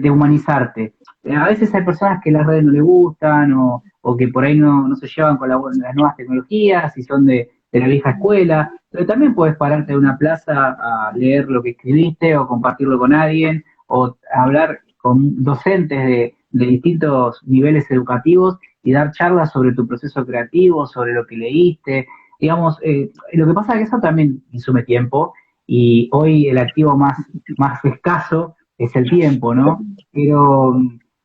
[SPEAKER 2] humanizarte. A veces hay personas que las redes no les gustan o que por ahí no se llevan con las nuevas tecnologías y son de la vieja escuela, pero también puedes pararte de una plaza a leer lo que escribiste o compartirlo con alguien o hablar con docentes de distintos niveles educativos y dar charlas sobre tu proceso creativo, sobre lo que leíste. Digamos, lo que pasa es que eso también insume tiempo y hoy el activo más escaso es el tiempo, ¿no? Pero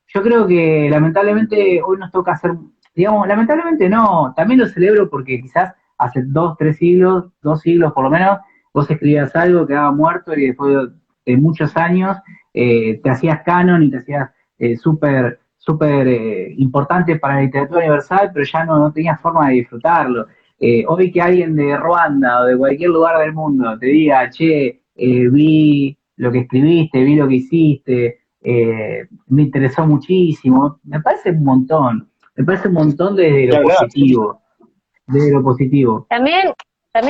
[SPEAKER 2] yo creo que lamentablemente hoy nos toca hacer, digamos, lamentablemente no, también lo celebro porque quizás hace 2 siglos, 2 siglos por lo menos, vos escribías algo, quedaba muerto y después de muchos años te hacías canon y te hacías súper importante para la literatura universal, pero ya no tenías forma de disfrutarlo. Hoy que alguien de Ruanda o de cualquier lugar del mundo te diga, che, vi lo que escribiste, vi lo que hiciste, me interesó muchísimo, me parece un montón desde
[SPEAKER 1] Ni
[SPEAKER 2] lo
[SPEAKER 1] hablar.
[SPEAKER 2] positivo, desde lo positivo.
[SPEAKER 3] También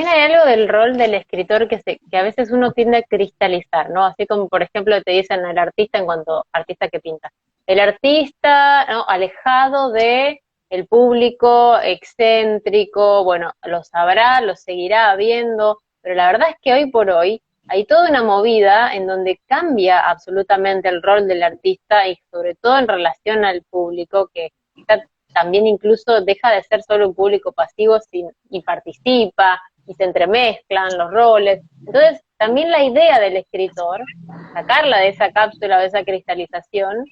[SPEAKER 3] hay algo del rol del escritor que a veces uno tiende a cristalizar, ¿no? Así como, por ejemplo, te dicen el artista en cuanto artista que pinta. El artista, ¿no? Alejado de el público excéntrico, bueno, lo sabrá, lo seguirá viendo, pero la verdad es que hoy por hoy hay toda una movida en donde cambia absolutamente el rol del artista y sobre todo en relación al público, que también incluso deja de ser solo un público pasivo y participa y se entremezclan los roles. Entonces, también la idea del escritor, sacarla de esa cápsula o de esa cristalización,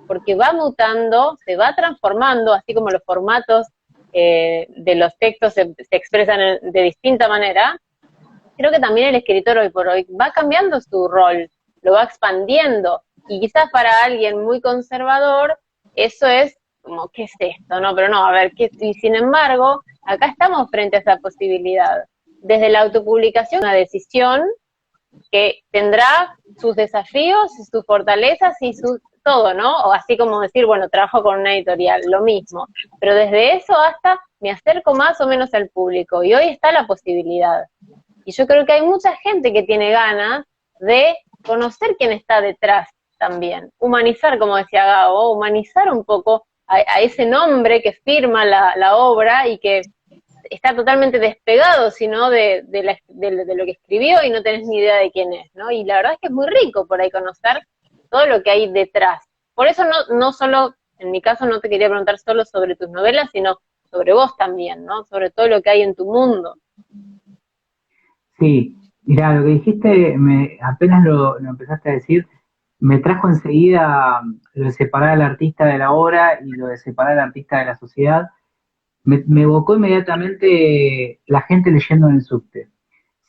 [SPEAKER 3] porque va mutando, se va transformando, así como los formatos de los textos se expresan de distinta manera. Creo que también el escritor hoy por hoy va cambiando su rol, lo va expandiendo, y quizás para alguien muy conservador eso es como, ¿qué es esto? No, pero no, a ver, y sin embargo, acá estamos frente a esa posibilidad. Desde la autopublicación, una decisión que tendrá sus desafíos, sus fortalezas y todo, ¿no? O así como decir, bueno, trabajo con una editorial, lo mismo. Pero desde eso hasta me acerco más o menos al público, y hoy está la posibilidad. Y yo creo que hay mucha gente que tiene ganas de conocer quién está detrás también. Humanizar, como decía Gabo, humanizar un poco a ese nombre que firma la obra y que está totalmente despegado, sino de lo que escribió y no tenés ni idea de quién es, ¿no? Y la verdad es que es muy rico por ahí conocer todo lo que hay detrás. Por eso no solo, en mi caso no te quería preguntar solo sobre tus novelas, sino sobre vos también, ¿no? Sobre todo lo que hay en tu mundo.
[SPEAKER 2] Sí, mira, lo que dijiste, apenas lo empezaste a decir, me trajo enseguida lo de separar al artista de la obra y lo de separar al artista de la sociedad. Me evocó inmediatamente la gente leyendo en el subte.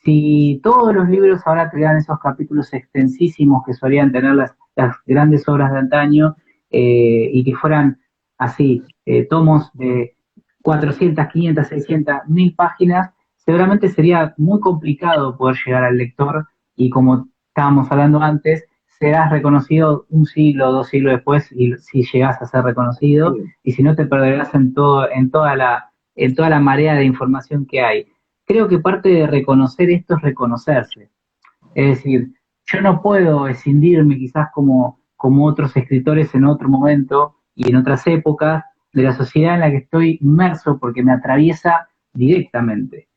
[SPEAKER 2] Si todos los libros ahora tuvieran esos capítulos extensísimos que solían tener las grandes obras de antaño, y que fueran así, tomos de 400, 500, 600, 1000 páginas, seguramente sería muy complicado poder llegar al lector, y como estábamos hablando antes, serás reconocido un siglo, 2 siglos después, y si llegas a ser reconocido, y si no te perderás en toda la marea de información que hay. Creo que parte de reconocer esto es reconocerse. Es decir, yo no puedo escindirme quizás como otros escritores en otro momento y en otras épocas de la sociedad en la que estoy inmerso, porque me atraviesa directamente.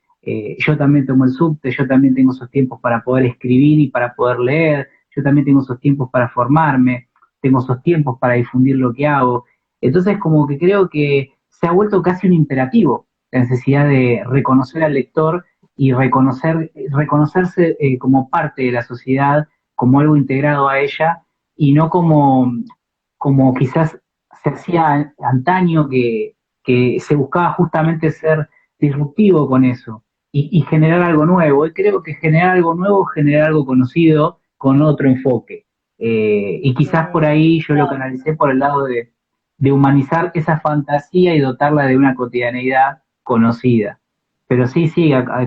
[SPEAKER 2] Yo también tomo el subte, yo también tengo esos tiempos para poder escribir y para poder leer, yo también tengo esos tiempos para formarme, tengo esos tiempos para difundir lo que hago. Entonces, como que creo que se ha vuelto casi un imperativo la necesidad de reconocer al lector y reconocerse como parte de la sociedad, como algo integrado a ella, y no como quizás se hacía antaño, que se buscaba justamente ser disruptivo con eso y generar algo nuevo. Y creo que generar algo nuevo, generar algo conocido con otro enfoque. Y quizás por ahí yo lo canalicé por el lado de humanizar esa fantasía y dotarla de una cotidianeidad conocida. Pero sí,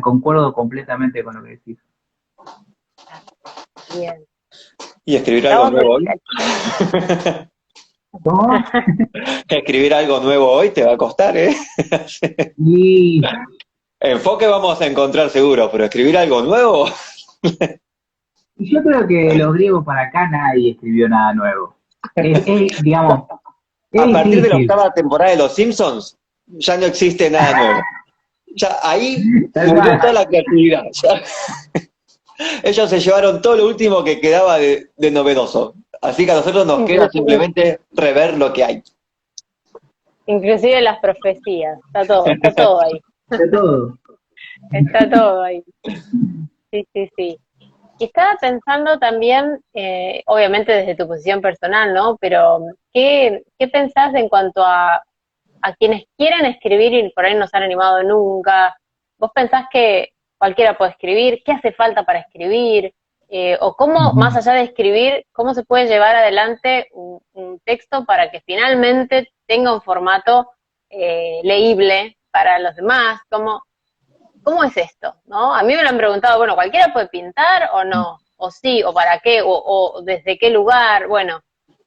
[SPEAKER 2] concuerdo completamente con lo que decís.
[SPEAKER 3] Bien.
[SPEAKER 1] ¿Y escribir algo nuevo hoy?
[SPEAKER 2] ¿Cómo?
[SPEAKER 1] Escribir algo nuevo hoy te va a costar, ¿eh?
[SPEAKER 2] Y
[SPEAKER 1] Enfoque vamos a encontrar seguro, pero escribir algo nuevo.
[SPEAKER 2] yo creo que los griegos para acá nadie escribió nada nuevo. Digamos,
[SPEAKER 1] A partir de la
[SPEAKER 2] difícil.
[SPEAKER 1] 8ª temporada de Los Simpsons, ya no existe nada nuevo. Ya ahí
[SPEAKER 2] Tal
[SPEAKER 1] murió
[SPEAKER 2] cual.
[SPEAKER 1] toda la creatividad. Ya. Ellos se llevaron todo lo último que quedaba de novedoso. Así que a nosotros nos queda simplemente rever lo que hay.
[SPEAKER 3] Inclusive las profecías, está todo ahí.
[SPEAKER 2] De todo.
[SPEAKER 3] Está todo ahí. Sí, sí, sí. Y estaba pensando también, obviamente desde tu posición personal, ¿no? Pero, ¿qué pensás en cuanto a quienes quieren escribir y por ahí no se han animado nunca? ¿Vos pensás que cualquiera puede escribir? ¿Qué hace falta para escribir? O cómo, más allá de escribir, cómo se puede llevar adelante un texto para que finalmente tenga un formato leíble para los demás. ¿Cómo es esto? ¿No? A mí me lo han preguntado, bueno, ¿cualquiera puede pintar o no? ¿O sí? ¿O para qué? ¿O desde qué lugar? Bueno,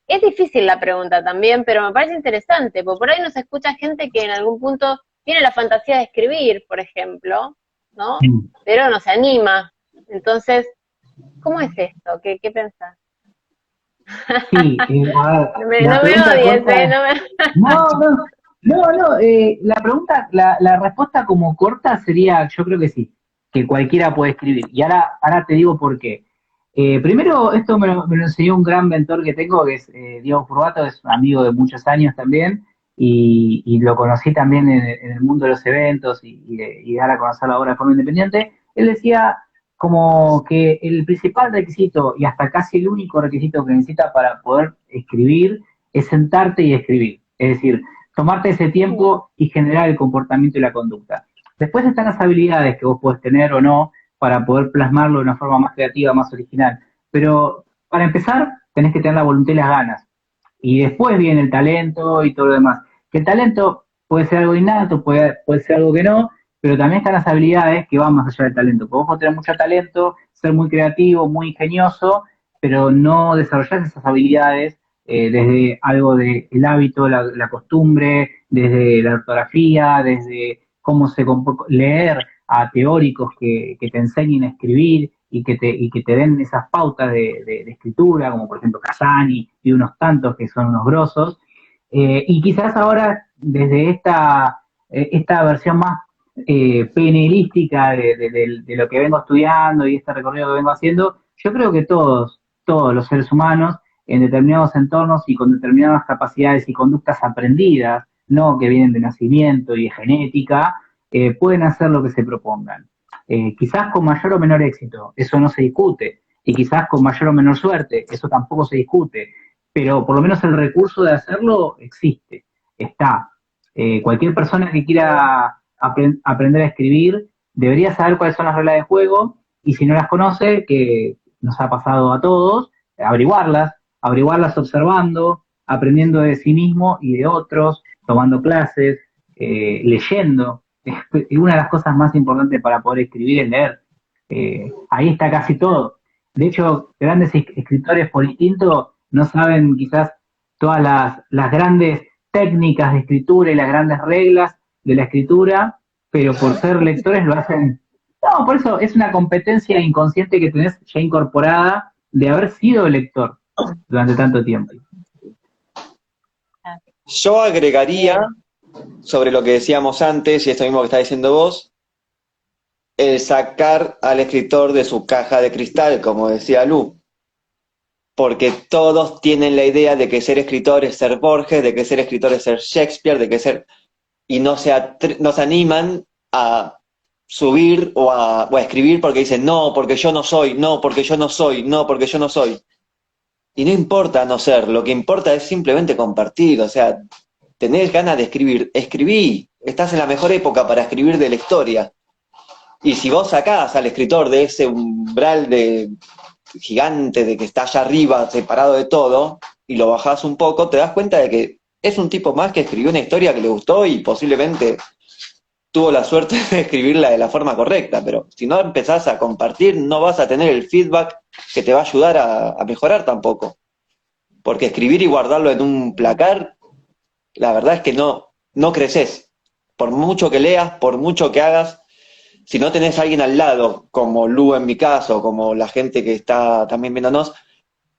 [SPEAKER 3] es difícil la pregunta también, pero me parece interesante, porque por ahí nos escucha gente que en algún punto tiene la fantasía de escribir, por ejemplo, ¿no? Pero no se anima. Entonces, ¿cómo es esto? ¿Qué pensás?
[SPEAKER 2] Sí, a ver,
[SPEAKER 3] No me odies,
[SPEAKER 2] corta,
[SPEAKER 3] no me...
[SPEAKER 2] no, La pregunta, la respuesta como corta sería, yo creo que sí, que cualquiera puede escribir. Y ahora te digo por qué. Primero, esto me lo enseñó un gran mentor que tengo, que es Diego Furbato, es un amigo de muchos años también, y lo conocí también en el mundo de los eventos y dar a conocer la obra de forma independiente. Él decía como que el principal requisito, y hasta casi el único requisito que necesitas para poder escribir, es sentarte y escribir. Es decir, tomarte ese tiempo y generar el comportamiento y la conducta. Después están las habilidades que vos podés tener o no para poder plasmarlo de una forma más creativa, más original. Pero para empezar, tenés que tener la voluntad y las ganas. Y después viene el talento y todo lo demás. Que el talento puede ser algo innato, puede ser algo que no, pero también están las habilidades que van más allá del talento. Porque vos podés tener mucho talento, ser muy creativo, muy ingenioso, pero no desarrollar esas habilidades desde algo del hábito, la costumbre, desde la ortografía, desde cómo leer a teóricos que te enseñen a escribir y que te den esas pautas de escritura, como por ejemplo Casani y unos tantos que son unos grosos. Y quizás ahora, desde esta versión más PNLística de lo que vengo estudiando y este recorrido que vengo haciendo, yo creo que todos los seres humanos, en determinados entornos y con determinadas capacidades y conductas aprendidas, no que vienen de nacimiento y de genética, pueden hacer lo que se propongan. Quizás con mayor o menor éxito, eso no se discute, y quizás con mayor o menor suerte, eso tampoco se discute, pero por lo menos el recurso de hacerlo existe, está. Cualquier persona que quiera aprender a escribir debería saber cuáles son las reglas de juego, y si no las conoce, que nos ha pasado a todos, averiguarlas observando, aprendiendo de sí mismo y de otros, tomando clases, leyendo. Y una de las cosas más importantes para poder escribir es leer. Ahí está casi todo. De hecho, grandes escritores por instinto no saben quizás todas las grandes técnicas de escritura y las grandes reglas de la escritura, pero por ser lectores lo hacen. No, por eso es una competencia inconsciente que tenés ya incorporada de haber sido lector durante tanto tiempo.
[SPEAKER 1] Yo agregaría, sobre lo que decíamos antes, y esto mismo que está diciendo vos, el sacar al escritor de su caja de cristal, como decía Lu. Porque todos tienen la idea de que ser escritor es ser Borges, de que ser escritor es ser Shakespeare, de que ser... y no se animan a subir o a escribir porque dicen, no, porque yo no soy, no, porque yo no soy, no, porque yo no soy. Y no importa no ser, lo que importa es simplemente compartir, o sea, tenés ganas de escribir, escribí, estás en la mejor época para escribir de la historia. Y si vos sacás al escritor de ese umbral de gigante, de que está allá arriba, separado de todo, y lo bajás un poco, te das cuenta de que es un tipo más que escribió una historia que le gustó y posiblemente tuvo la suerte de escribirla de la forma correcta, pero si no empezás a compartir, no vas a tener el feedback que te va a ayudar a mejorar tampoco. Porque escribir y guardarlo en un placar, la verdad es que no creces. Por mucho que leas, por mucho que hagas, si no tenés a alguien al lado, como Lu en mi caso, como la gente que está también viéndonos,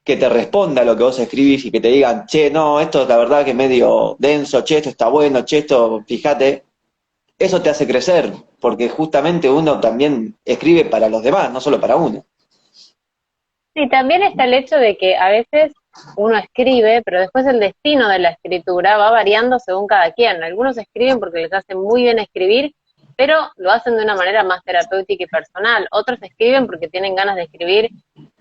[SPEAKER 1] que te responda a lo que vos escribís y que te digan, che, no, esto es la verdad que es medio denso, che, esto está bueno, che, esto, fíjate, eso te hace crecer, porque justamente uno también escribe para los demás, no solo para uno.
[SPEAKER 3] Sí, también está el hecho de que a veces uno escribe, pero después el destino de la escritura va variando según cada quien. Algunos escriben porque les hace muy bien escribir, pero lo hacen de una manera más terapéutica y personal. Otros escriben porque tienen ganas de escribir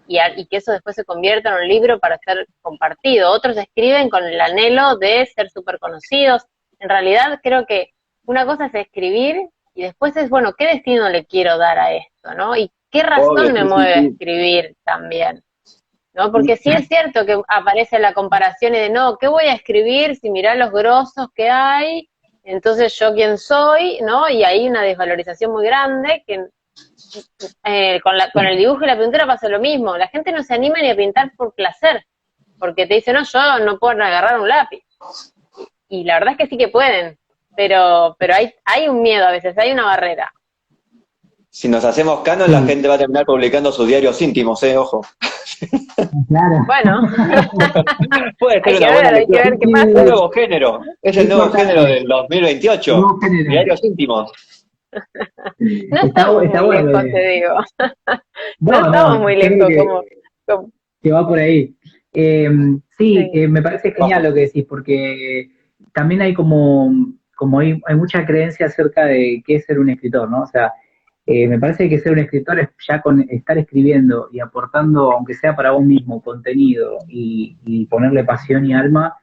[SPEAKER 3] y que eso después se convierta en un libro para ser compartido. Otros escriben con el anhelo de ser súper conocidos. En realidad creo que una cosa es escribir y después es, bueno, ¿qué destino le quiero dar a esto, no? Y qué razón me mueve a escribir también, ¿no? Porque sí es cierto que aparece la comparación y de, no, ¿qué voy a escribir si mirá los grosos que hay? Entonces yo quién soy, ¿no? Y hay una desvalorización muy grande que con el dibujo y la pintura pasa lo mismo. La gente no se anima ni a pintar por placer, porque te dicen, no, yo no puedo agarrar un lápiz. Y la verdad es que sí que pueden, pero hay un miedo a veces, hay una barrera.
[SPEAKER 1] Si nos hacemos canon, la gente va a terminar publicando sus diarios íntimos, ojo.
[SPEAKER 2] Claro.
[SPEAKER 3] Bueno,
[SPEAKER 1] Puede ser
[SPEAKER 3] hay que
[SPEAKER 1] una buena
[SPEAKER 3] ver, hay que
[SPEAKER 1] lectura.
[SPEAKER 3] ver qué
[SPEAKER 1] Es un
[SPEAKER 3] pasa.
[SPEAKER 1] nuevo género. Es el nuevo género del 2028.
[SPEAKER 2] Nuevo género.
[SPEAKER 1] Diarios íntimos.
[SPEAKER 3] No
[SPEAKER 2] Está,
[SPEAKER 3] estamos
[SPEAKER 2] está
[SPEAKER 3] muy
[SPEAKER 2] bueno.
[SPEAKER 3] lejos, te digo. No
[SPEAKER 2] No,
[SPEAKER 3] estamos
[SPEAKER 2] no,
[SPEAKER 3] muy
[SPEAKER 2] yo creo
[SPEAKER 3] lejos, como
[SPEAKER 2] que va por ahí. Sí,
[SPEAKER 3] sí.
[SPEAKER 2] me parece genial
[SPEAKER 1] Vamos.
[SPEAKER 2] lo que decís, porque también hay como hay mucha creencia acerca de qué es ser un escritor, ¿no? O sea, me parece que ser un escritor es ya con estar escribiendo y aportando, aunque sea para vos mismo, contenido y ponerle pasión y alma,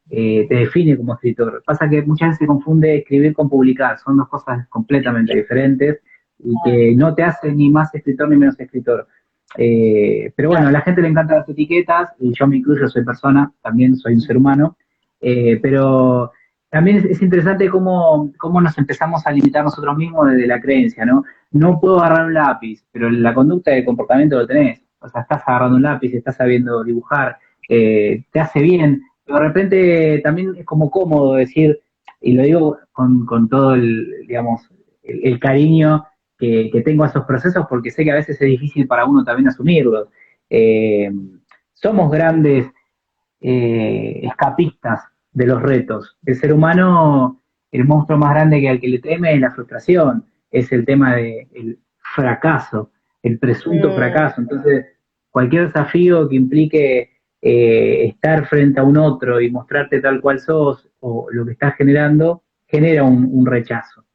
[SPEAKER 2] te define como escritor. Pasa que muchas veces se confunde escribir con publicar, son dos cosas completamente diferentes y que no te hacen ni más escritor ni menos escritor. Pero bueno, a la gente le encantan las etiquetas y yo me incluyo, soy persona, también soy un ser humano, pero también es interesante cómo nos empezamos a limitar nosotros mismos desde la creencia, ¿no? No puedo agarrar un lápiz, pero la conducta y el comportamiento lo tenés. O sea, estás agarrando un lápiz, estás sabiendo dibujar, te hace bien, pero de repente también es como cómodo decir, y lo digo con todo digamos, el cariño que tengo a esos procesos porque sé que a veces es difícil para uno también asumirlos. Eh, Somos grandes escapistas de los retos. El ser humano, el monstruo más grande que al que le teme es la frustración, es el tema del fracaso, el presunto
[SPEAKER 3] Mm,
[SPEAKER 2] fracaso. Entonces, cualquier desafío que implique estar frente a un otro y mostrarte tal cual sos o lo que estás generando, genera un rechazo.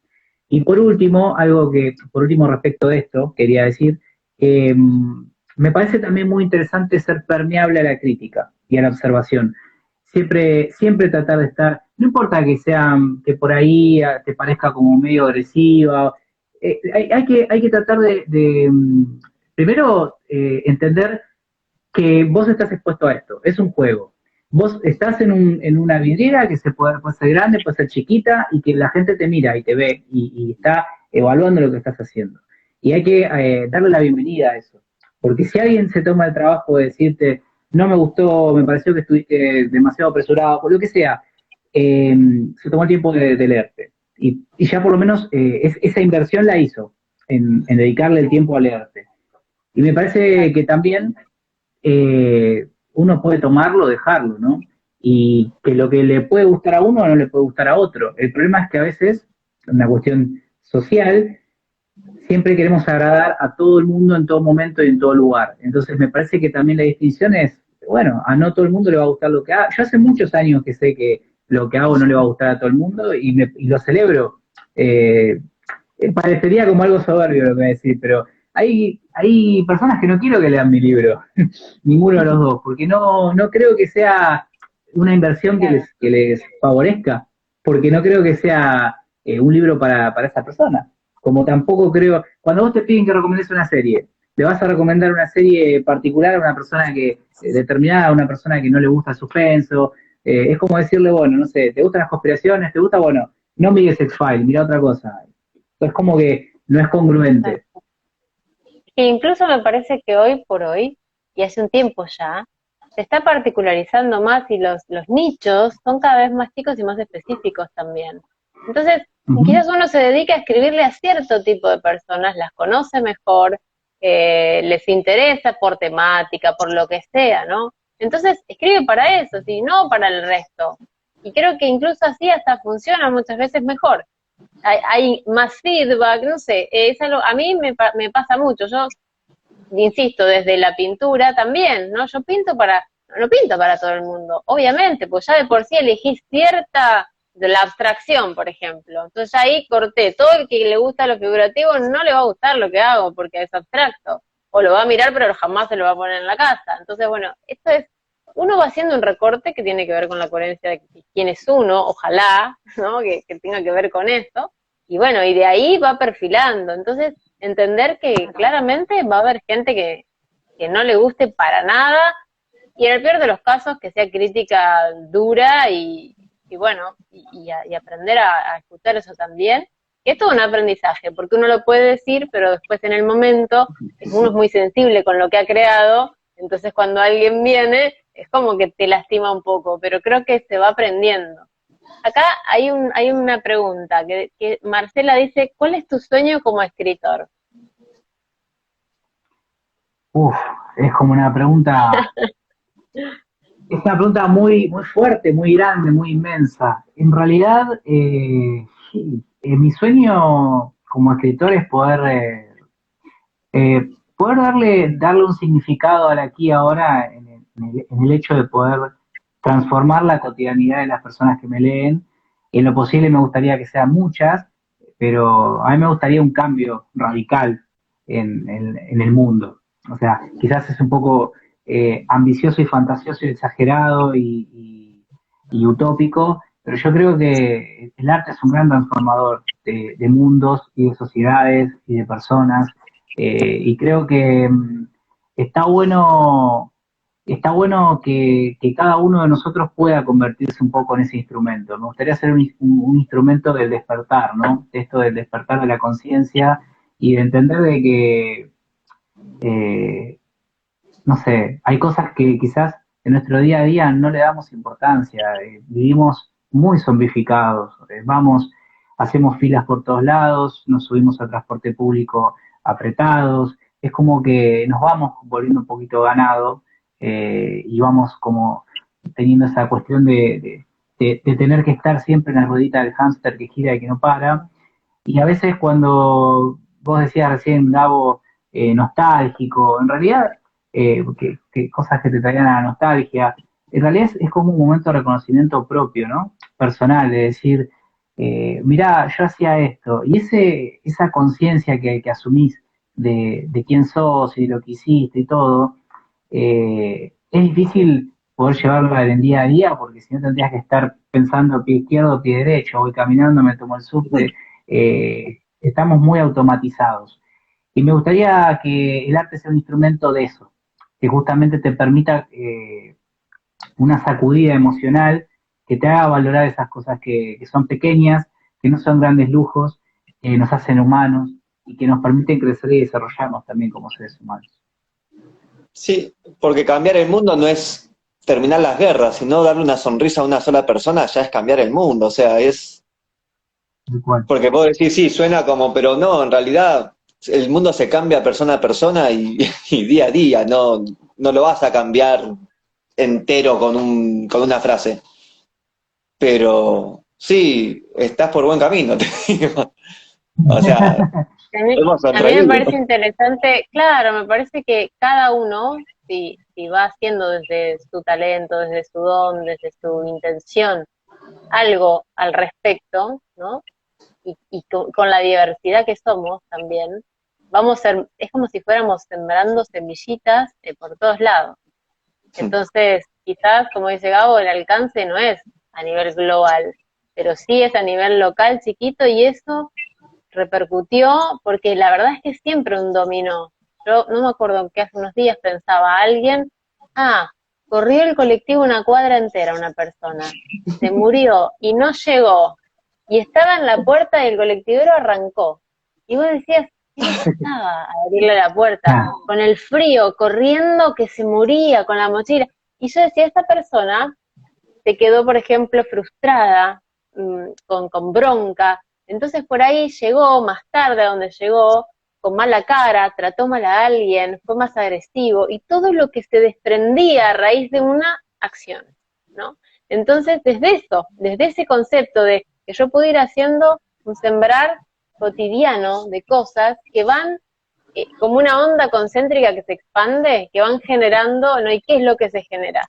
[SPEAKER 2] Y por último, por último respecto de esto, quería decir que me parece también muy interesante ser permeable a la crítica y a la observación. Siempre tratar de estar, no importa que por ahí te parezca como medio agresiva, hay que tratar de primero entender que vos estás expuesto a esto, es un juego. Vos estás en una vidriera que puede ser grande, puede ser chiquita, y que la gente te mira y te ve y está evaluando lo que estás haciendo. Y hay que darle la bienvenida a eso. Porque si alguien se toma el trabajo de decirte, no me gustó, me pareció que estuviste demasiado apresurado, o lo que sea, eh, se tomó el tiempo de leerte. Y ya por lo menos esa inversión la hizo en dedicarle el tiempo a leerte. Y me parece que también uno puede tomarlo o dejarlo, ¿no? Y que lo que le puede gustar a uno no le puede gustar a otro. El problema es que a veces, una cuestión social, siempre queremos agradar a todo el mundo en todo momento y en todo lugar. Entonces me parece que también la distinción es, bueno, a no todo el mundo le va a gustar lo que hago. Yo hace muchos años que sé que lo que hago no le va a gustar a todo el mundo y lo celebro. Eh, Parecería como algo soberbio lo que voy a decir, pero hay personas que no quiero que lean mi libro, ninguno de los dos, porque no creo que sea una inversión que
[SPEAKER 3] claro.
[SPEAKER 2] les favorezca, porque no creo que sea un libro para esa persona. Como tampoco creo, cuando vos te piden que recomiendes una serie, le vas a recomendar una serie particular a una persona que, determinada, a una persona que no le gusta el suspenso, es como decirle, bueno, no sé, ¿te gustan las conspiraciones? ¿Te gusta? Bueno, no mires X-Files, mira otra cosa. Es como que no es congruente.
[SPEAKER 3] E incluso me parece que hoy por hoy, y hace un tiempo ya, se está particularizando más y los nichos son cada vez más chicos y más específicos también. Entonces,
[SPEAKER 2] Ujú.
[SPEAKER 3] quizás uno se dedica a escribirle a cierto tipo de personas, las conoce mejor, les interesa por temática, por lo que sea, ¿no? Entonces, escribe para eso, y no para el resto. Y creo que incluso así hasta funciona muchas veces mejor. Hay más feedback, no sé, es algo, a mí me pasa mucho, yo insisto, desde la pintura también, ¿no? Yo no pinto para todo el mundo, obviamente, pues ya de por sí elegí cierta, de la abstracción, por ejemplo. Entonces ahí corté, todo el que le gusta lo figurativo no le va a gustar lo que hago porque es abstracto, o lo va a mirar pero jamás se lo va a poner en la casa. Entonces, bueno, esto es, uno va haciendo un recorte que tiene que ver con la coherencia de quién es uno, ojalá, ¿no? Que tenga que ver con esto, y bueno, y de ahí va perfilando. Entonces, entender que claramente va a haber gente que no le guste para nada, y en el peor de los casos que sea crítica dura y bueno, y aprender a escuchar eso también. Que es todo un aprendizaje, porque uno lo puede decir, pero después en el momento uno es muy sensible con lo que ha creado, entonces cuando alguien viene es como que te lastima un poco, pero creo que se va aprendiendo. Acá hay una pregunta que Marcela dice, ¿cuál es tu sueño como escritor?
[SPEAKER 2] Uf, es como es una pregunta muy, muy fuerte, muy grande, muy inmensa. En realidad, sí, mi sueño como escritor es poder darle un significado al aquí y ahora en el hecho de poder transformar la cotidianidad de las personas que me leen. En lo posible me gustaría que sean muchas, pero a mí me gustaría un cambio radical en el mundo. O sea, quizás es un poco ambicioso y fantasioso y exagerado y utópico, pero yo creo que el arte es un gran transformador de mundos y de sociedades y de personas. Y creo que está bueno, está bueno que cada uno de nosotros pueda convertirse un poco en ese instrumento. Me gustaría ser un instrumento del despertar, ¿no? Esto del despertar de la conciencia y de entender de que, eh, no sé, hay cosas que quizás en nuestro día a día no le damos importancia. Vivimos muy zombificados. Hacemos filas por todos lados, nos subimos al transporte público apretados. Es como que nos vamos volviendo un poquito ganado y vamos como teniendo esa cuestión de tener que estar siempre en la ruedita del hámster que gira y que no para. Y a veces cuando vos decías recién, Gabo, nostálgico, en realidad, que cosas que te traían a la nostalgia, en realidad es como un momento de reconocimiento propio, ¿no? Personal, de decir, mirá, yo hacía esto. Y esa conciencia que asumís de quién sos y de lo que hiciste y todo, es difícil poder llevarlo en el día a día, porque si no tendrías que estar pensando pie izquierdo, pie derecho, voy caminando, me tomo el subte, estamos muy automatizados. Y me gustaría que el arte sea un instrumento de eso, que justamente te permita una sacudida emocional, que te haga valorar esas cosas que son pequeñas, que no son grandes lujos, que nos hacen humanos y que nos permiten crecer y desarrollarnos también como seres humanos.
[SPEAKER 1] Sí, porque cambiar el mundo no es terminar las guerras, sino darle una sonrisa a una sola persona ya es cambiar el mundo. O sea, es.
[SPEAKER 2] Tal cual.
[SPEAKER 1] Porque puedo decir, sí, suena como, pero no, en realidad el mundo se cambia persona a persona y, y día a día, no, no lo vas a cambiar entero con una frase. Pero sí, estás por buen camino, te digo. O sea, hemos
[SPEAKER 3] A mí me
[SPEAKER 1] sonreído.
[SPEAKER 3] parece interesante, claro, me parece que cada uno, si va haciendo desde su talento, desde su don, desde su intención, algo al respecto, ¿no? Y con la diversidad que somos también, vamos a ser, es como si fuéramos sembrando semillitas por todos lados. Entonces, quizás, como dice Gabo, el alcance no es a nivel global, pero sí es a nivel local chiquito y eso repercutió porque la verdad es que es siempre un dominó. Yo no me acuerdo que hace unos días pensaba alguien, corrió el colectivo una cuadra entera una persona, se murió y no llegó, y estaba en la puerta y el colectivero arrancó. Y vos decías, ¿qué le costaba abrirle la puerta?
[SPEAKER 2] Ah,
[SPEAKER 3] Con el frío, corriendo que se moría, con la mochila. Y yo decía, esta persona se quedó, por ejemplo, frustrada, con bronca. Entonces por ahí llegó más tarde a donde llegó, con mala cara, trató mal a alguien, fue más agresivo, y todo lo que se desprendía a raíz de una acción, ¿no? Entonces, desde eso, desde ese concepto de que yo puedo ir haciendo un sembrar cotidiano de cosas que van como una onda concéntrica que se expande, que van generando, ¿no? ¿Y qué es lo que se genera?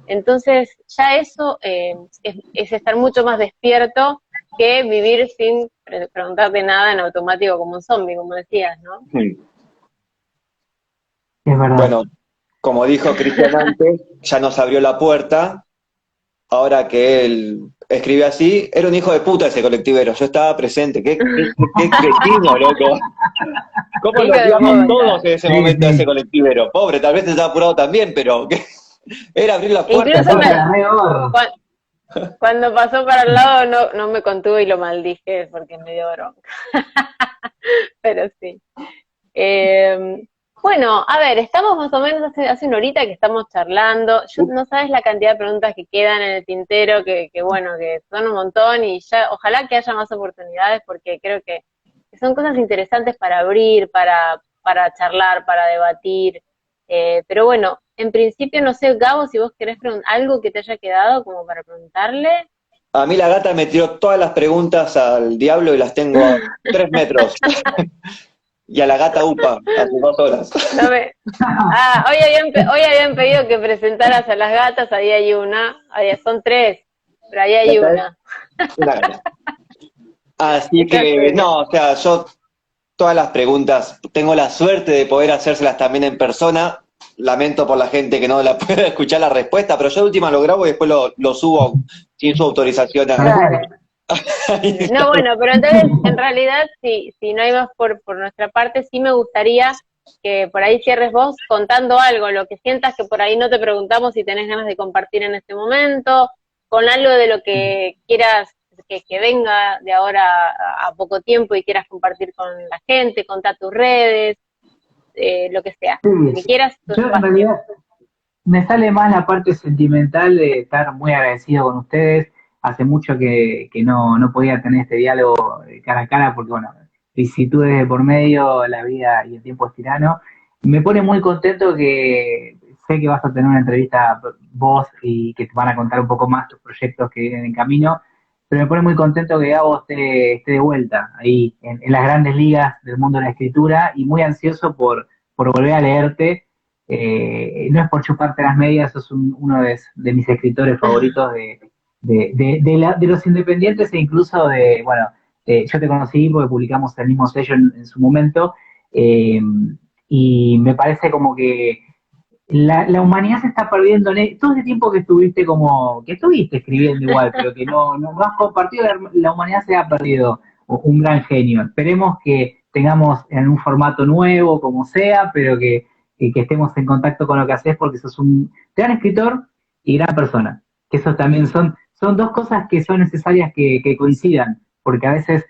[SPEAKER 3] Entonces, ya eso es estar mucho más despierto que vivir sin preguntarte nada en automático como un zombie, como decías, ¿no?
[SPEAKER 2] es verdad.
[SPEAKER 1] Bueno, como dijo Cristian antes, ya nos abrió la puerta. Ahora que él escribe así, era un hijo de puta ese colectivero. Yo estaba presente. Qué cretino, loco. ¿Cómo lo
[SPEAKER 3] Hijo de
[SPEAKER 1] odiamos
[SPEAKER 3] puta.
[SPEAKER 1] todos en ese
[SPEAKER 2] Sí,
[SPEAKER 1] momento a ese
[SPEAKER 2] sí.
[SPEAKER 1] colectivero? Pobre, tal vez estaba apurado también, pero era abrir la puerta.
[SPEAKER 3] Incluso
[SPEAKER 2] Aparte la re gordo.
[SPEAKER 3] cuando pasó para el lado no me contuve y lo maldije porque me dio bronca. Pero sí. Bueno, a ver, estamos más o menos hace una horita que estamos charlando. Yo no sabes la cantidad de preguntas que quedan en el tintero, que bueno, que son un montón y ya, ojalá que haya más oportunidades porque creo que son cosas interesantes para abrir, para charlar, para debatir. Pero bueno, en principio no sé, Gabo, si vos querés algo que te haya quedado como para preguntarle.
[SPEAKER 1] A mí la gata me tiró todas las preguntas al diablo y las tengo a 3 metros. Y a la gata UPA, hace 2 horas.
[SPEAKER 3] No hoy habían pedido que presentaras a las gatas, ahí hay una, son 3, pero ahí hay una.
[SPEAKER 1] Una gata. Así que, no, o sea, yo todas las preguntas, tengo la suerte de poder hacérselas también en persona. Lamento por la gente que no la pueda escuchar la respuesta, pero yo de última lo grabo y después lo subo sin su autorización.
[SPEAKER 3] Claro. No, bueno, pero entonces, en realidad, si no hay más por nuestra parte, sí me gustaría que por ahí cierres vos contando algo, lo que sientas que por ahí no te preguntamos si tenés ganas de compartir en este momento, con algo de lo que quieras que venga de ahora a poco tiempo y quieras compartir con la gente, contar tus redes, lo que sea, lo que quieras.
[SPEAKER 2] Yo en realidad me sale más la parte sentimental de estar muy agradecido con ustedes. Hace mucho que no podía tener este diálogo cara a cara porque, bueno, vicisitudes de por medio, la vida y el tiempo es tirano. Me pone muy contento que sé que vas a tener una entrevista vos y que te van a contar un poco más tus proyectos que vienen en camino, pero me pone muy contento que Gabo esté de vuelta ahí en las grandes ligas del mundo de la escritura y muy ansioso por volver a leerte. No es por chuparte las medias, sos uno de mis escritores favoritos de los independientes e incluso bueno, yo te conocí porque publicamos el mismo sello en su momento, y me parece como que la humanidad se está perdiendo todo ese tiempo que que estuviste escribiendo igual, pero que no has compartido, la humanidad se ha perdido un gran genio. Esperemos que tengamos en un formato nuevo, como sea, pero que estemos en contacto con lo que haces porque sos un gran escritor y gran persona. Que eso también son dos cosas que son necesarias que coincidan, porque a veces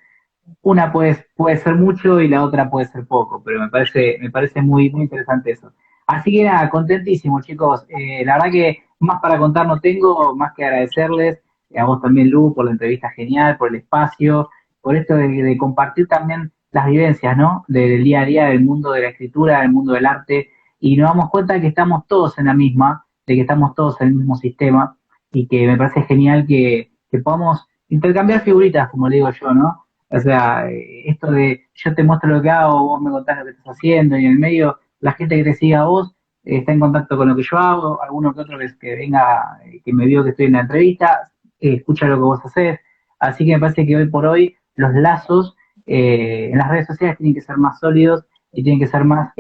[SPEAKER 2] una puede ser mucho y la otra puede ser poco, pero me parece muy, muy interesante eso. Así que nada, contentísimo, chicos. La verdad que más para contar no tengo, más que agradecerles, a vos también, Lu, por la entrevista genial, por el espacio, por esto de compartir también las vivencias, ¿no? Del día a día, del mundo de la escritura, del mundo del arte, y nos damos cuenta de que estamos todos en la misma, de que estamos todos en el mismo sistema, y que me parece genial que podamos intercambiar figuritas, como le digo yo, ¿no? O sea, esto de yo te muestro lo que hago, vos me contás lo que estás haciendo, y en el medio la gente que te siga a vos está en contacto con lo que yo hago, alguno que otro que venga, que me vio que estoy en la entrevista, escucha lo que vos hacés. Así que me parece que hoy por hoy los lazos en las redes sociales tienen que ser más sólidos y tienen que ser más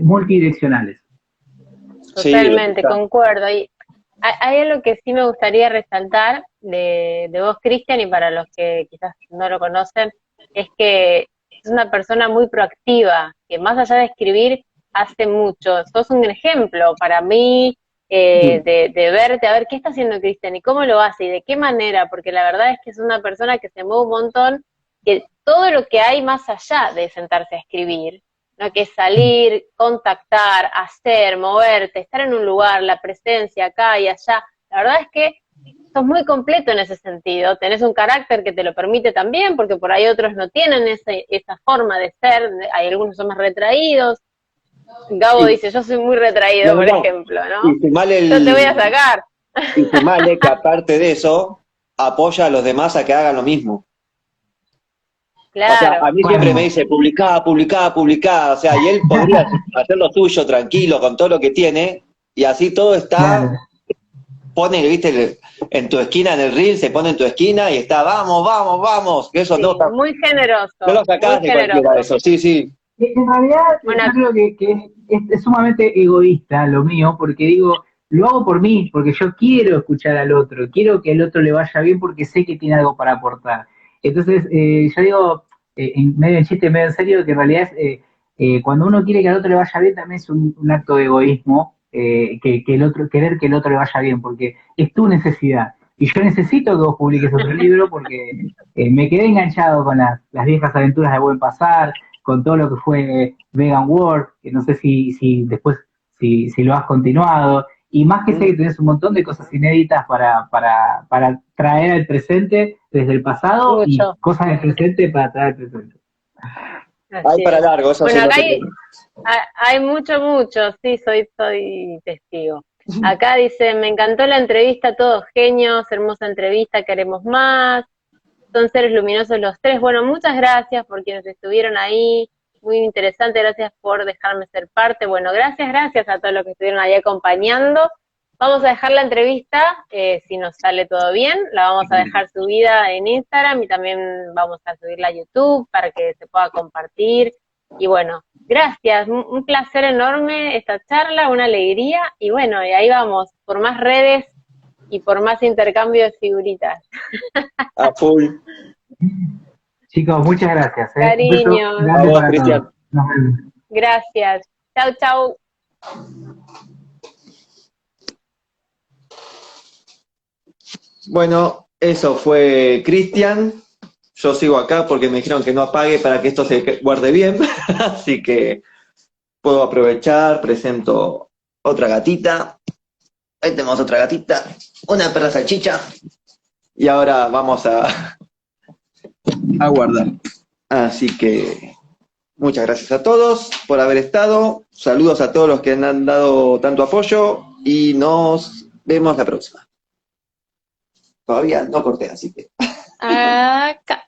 [SPEAKER 2] multidireccionales.
[SPEAKER 3] Totalmente, sí, concuerdo. Y hay algo que sí me gustaría resaltar de vos, Cristian, y para los que quizás no lo conocen, es que es una persona muy proactiva, que más allá de escribir, hace mucho. Sos un ejemplo para mí de verte, a ver qué está haciendo Cristian y cómo lo hace y de qué manera, porque la verdad es que es una persona que se mueve un montón, que todo lo que hay más allá de sentarse a escribir, ¿no? Que es salir, contactar, hacer, moverte, estar en un lugar, la presencia acá y allá. La verdad es que sos muy completo en ese sentido, tenés un carácter que te lo permite también, porque por ahí otros no tienen esa forma de ser, hay algunos son más retraídos. Gabo dice, yo soy muy retraído, por ejemplo, ¿no? Yo te voy a sacar.
[SPEAKER 1] Y sumale que aparte de eso, apoya a los demás a que hagan lo mismo.
[SPEAKER 3] Claro.
[SPEAKER 1] O sea, a mí siempre me dice, publicá, o sea, y él podría hacer lo suyo tranquilo con todo lo que tiene, y así todo está, claro. Pone, viste, en tu esquina, en el reel, se pone en tu esquina y está, vamos, que eso
[SPEAKER 3] sí,
[SPEAKER 1] no está...
[SPEAKER 3] Muy generoso.
[SPEAKER 1] No lo sacás de cualquiera de eso, sí.
[SPEAKER 2] En realidad, bueno, yo creo que es sumamente egoísta lo mío, porque digo, lo hago por mí, porque yo quiero escuchar al otro, quiero que al otro le vaya bien porque sé que tiene algo para aportar. Entonces, yo digo, medio en chiste, medio en serio, que en realidad es, cuando uno quiere que al otro le vaya bien, también es un acto de egoísmo, que el otro, querer que el otro le vaya bien, porque es tu necesidad. Y yo necesito que vos publiques otro libro porque me quedé enganchado con las viejas aventuras de Buen Pasar, con todo lo que fue Vegan World, que no sé si después si lo has continuado, y más que sé que tenés un montón de cosas inéditas para traer al presente desde el pasado. Mucho. Y cosas del presente para traer al presente.
[SPEAKER 3] Así
[SPEAKER 1] Hay para
[SPEAKER 3] es.
[SPEAKER 1] largo, eso
[SPEAKER 3] Bueno,
[SPEAKER 1] sí lo
[SPEAKER 3] acá
[SPEAKER 1] sé.
[SPEAKER 3] hay mucho, sí, soy testigo. Acá dice, me encantó la entrevista, todos genios, hermosa entrevista, queremos más, son seres luminosos los tres. Bueno, muchas gracias por quienes estuvieron ahí, muy interesante, gracias por dejarme ser parte. Bueno, gracias a todos los que estuvieron ahí acompañando. Vamos a dejar la entrevista, si nos sale todo bien, la vamos a dejar subida en Instagram y también vamos a subirla a YouTube para que se pueda compartir. Y bueno, gracias, un placer enorme esta charla, una alegría, y bueno, y ahí vamos, por más redes y por más intercambio de figuritas.
[SPEAKER 1] A full.
[SPEAKER 2] Chicos, muchas gracias. Un beso
[SPEAKER 3] Cariños,
[SPEAKER 1] A
[SPEAKER 2] grande
[SPEAKER 1] vos,
[SPEAKER 2] para todos.
[SPEAKER 1] Cristian.
[SPEAKER 2] Nos vemos.
[SPEAKER 3] gracias. Chau, chau.
[SPEAKER 1] Bueno, eso fue Cristian. Yo sigo acá porque me dijeron que no apague para que esto se guarde bien. Así que puedo aprovechar, presento otra gatita. Ahí tenemos otra gatita, una perra salchicha. Y ahora vamos a guardar. Así que muchas gracias a todos por haber estado. Saludos a todos los que han dado tanto apoyo y nos vemos la próxima. Todavía no corté, así que.
[SPEAKER 3] Acá.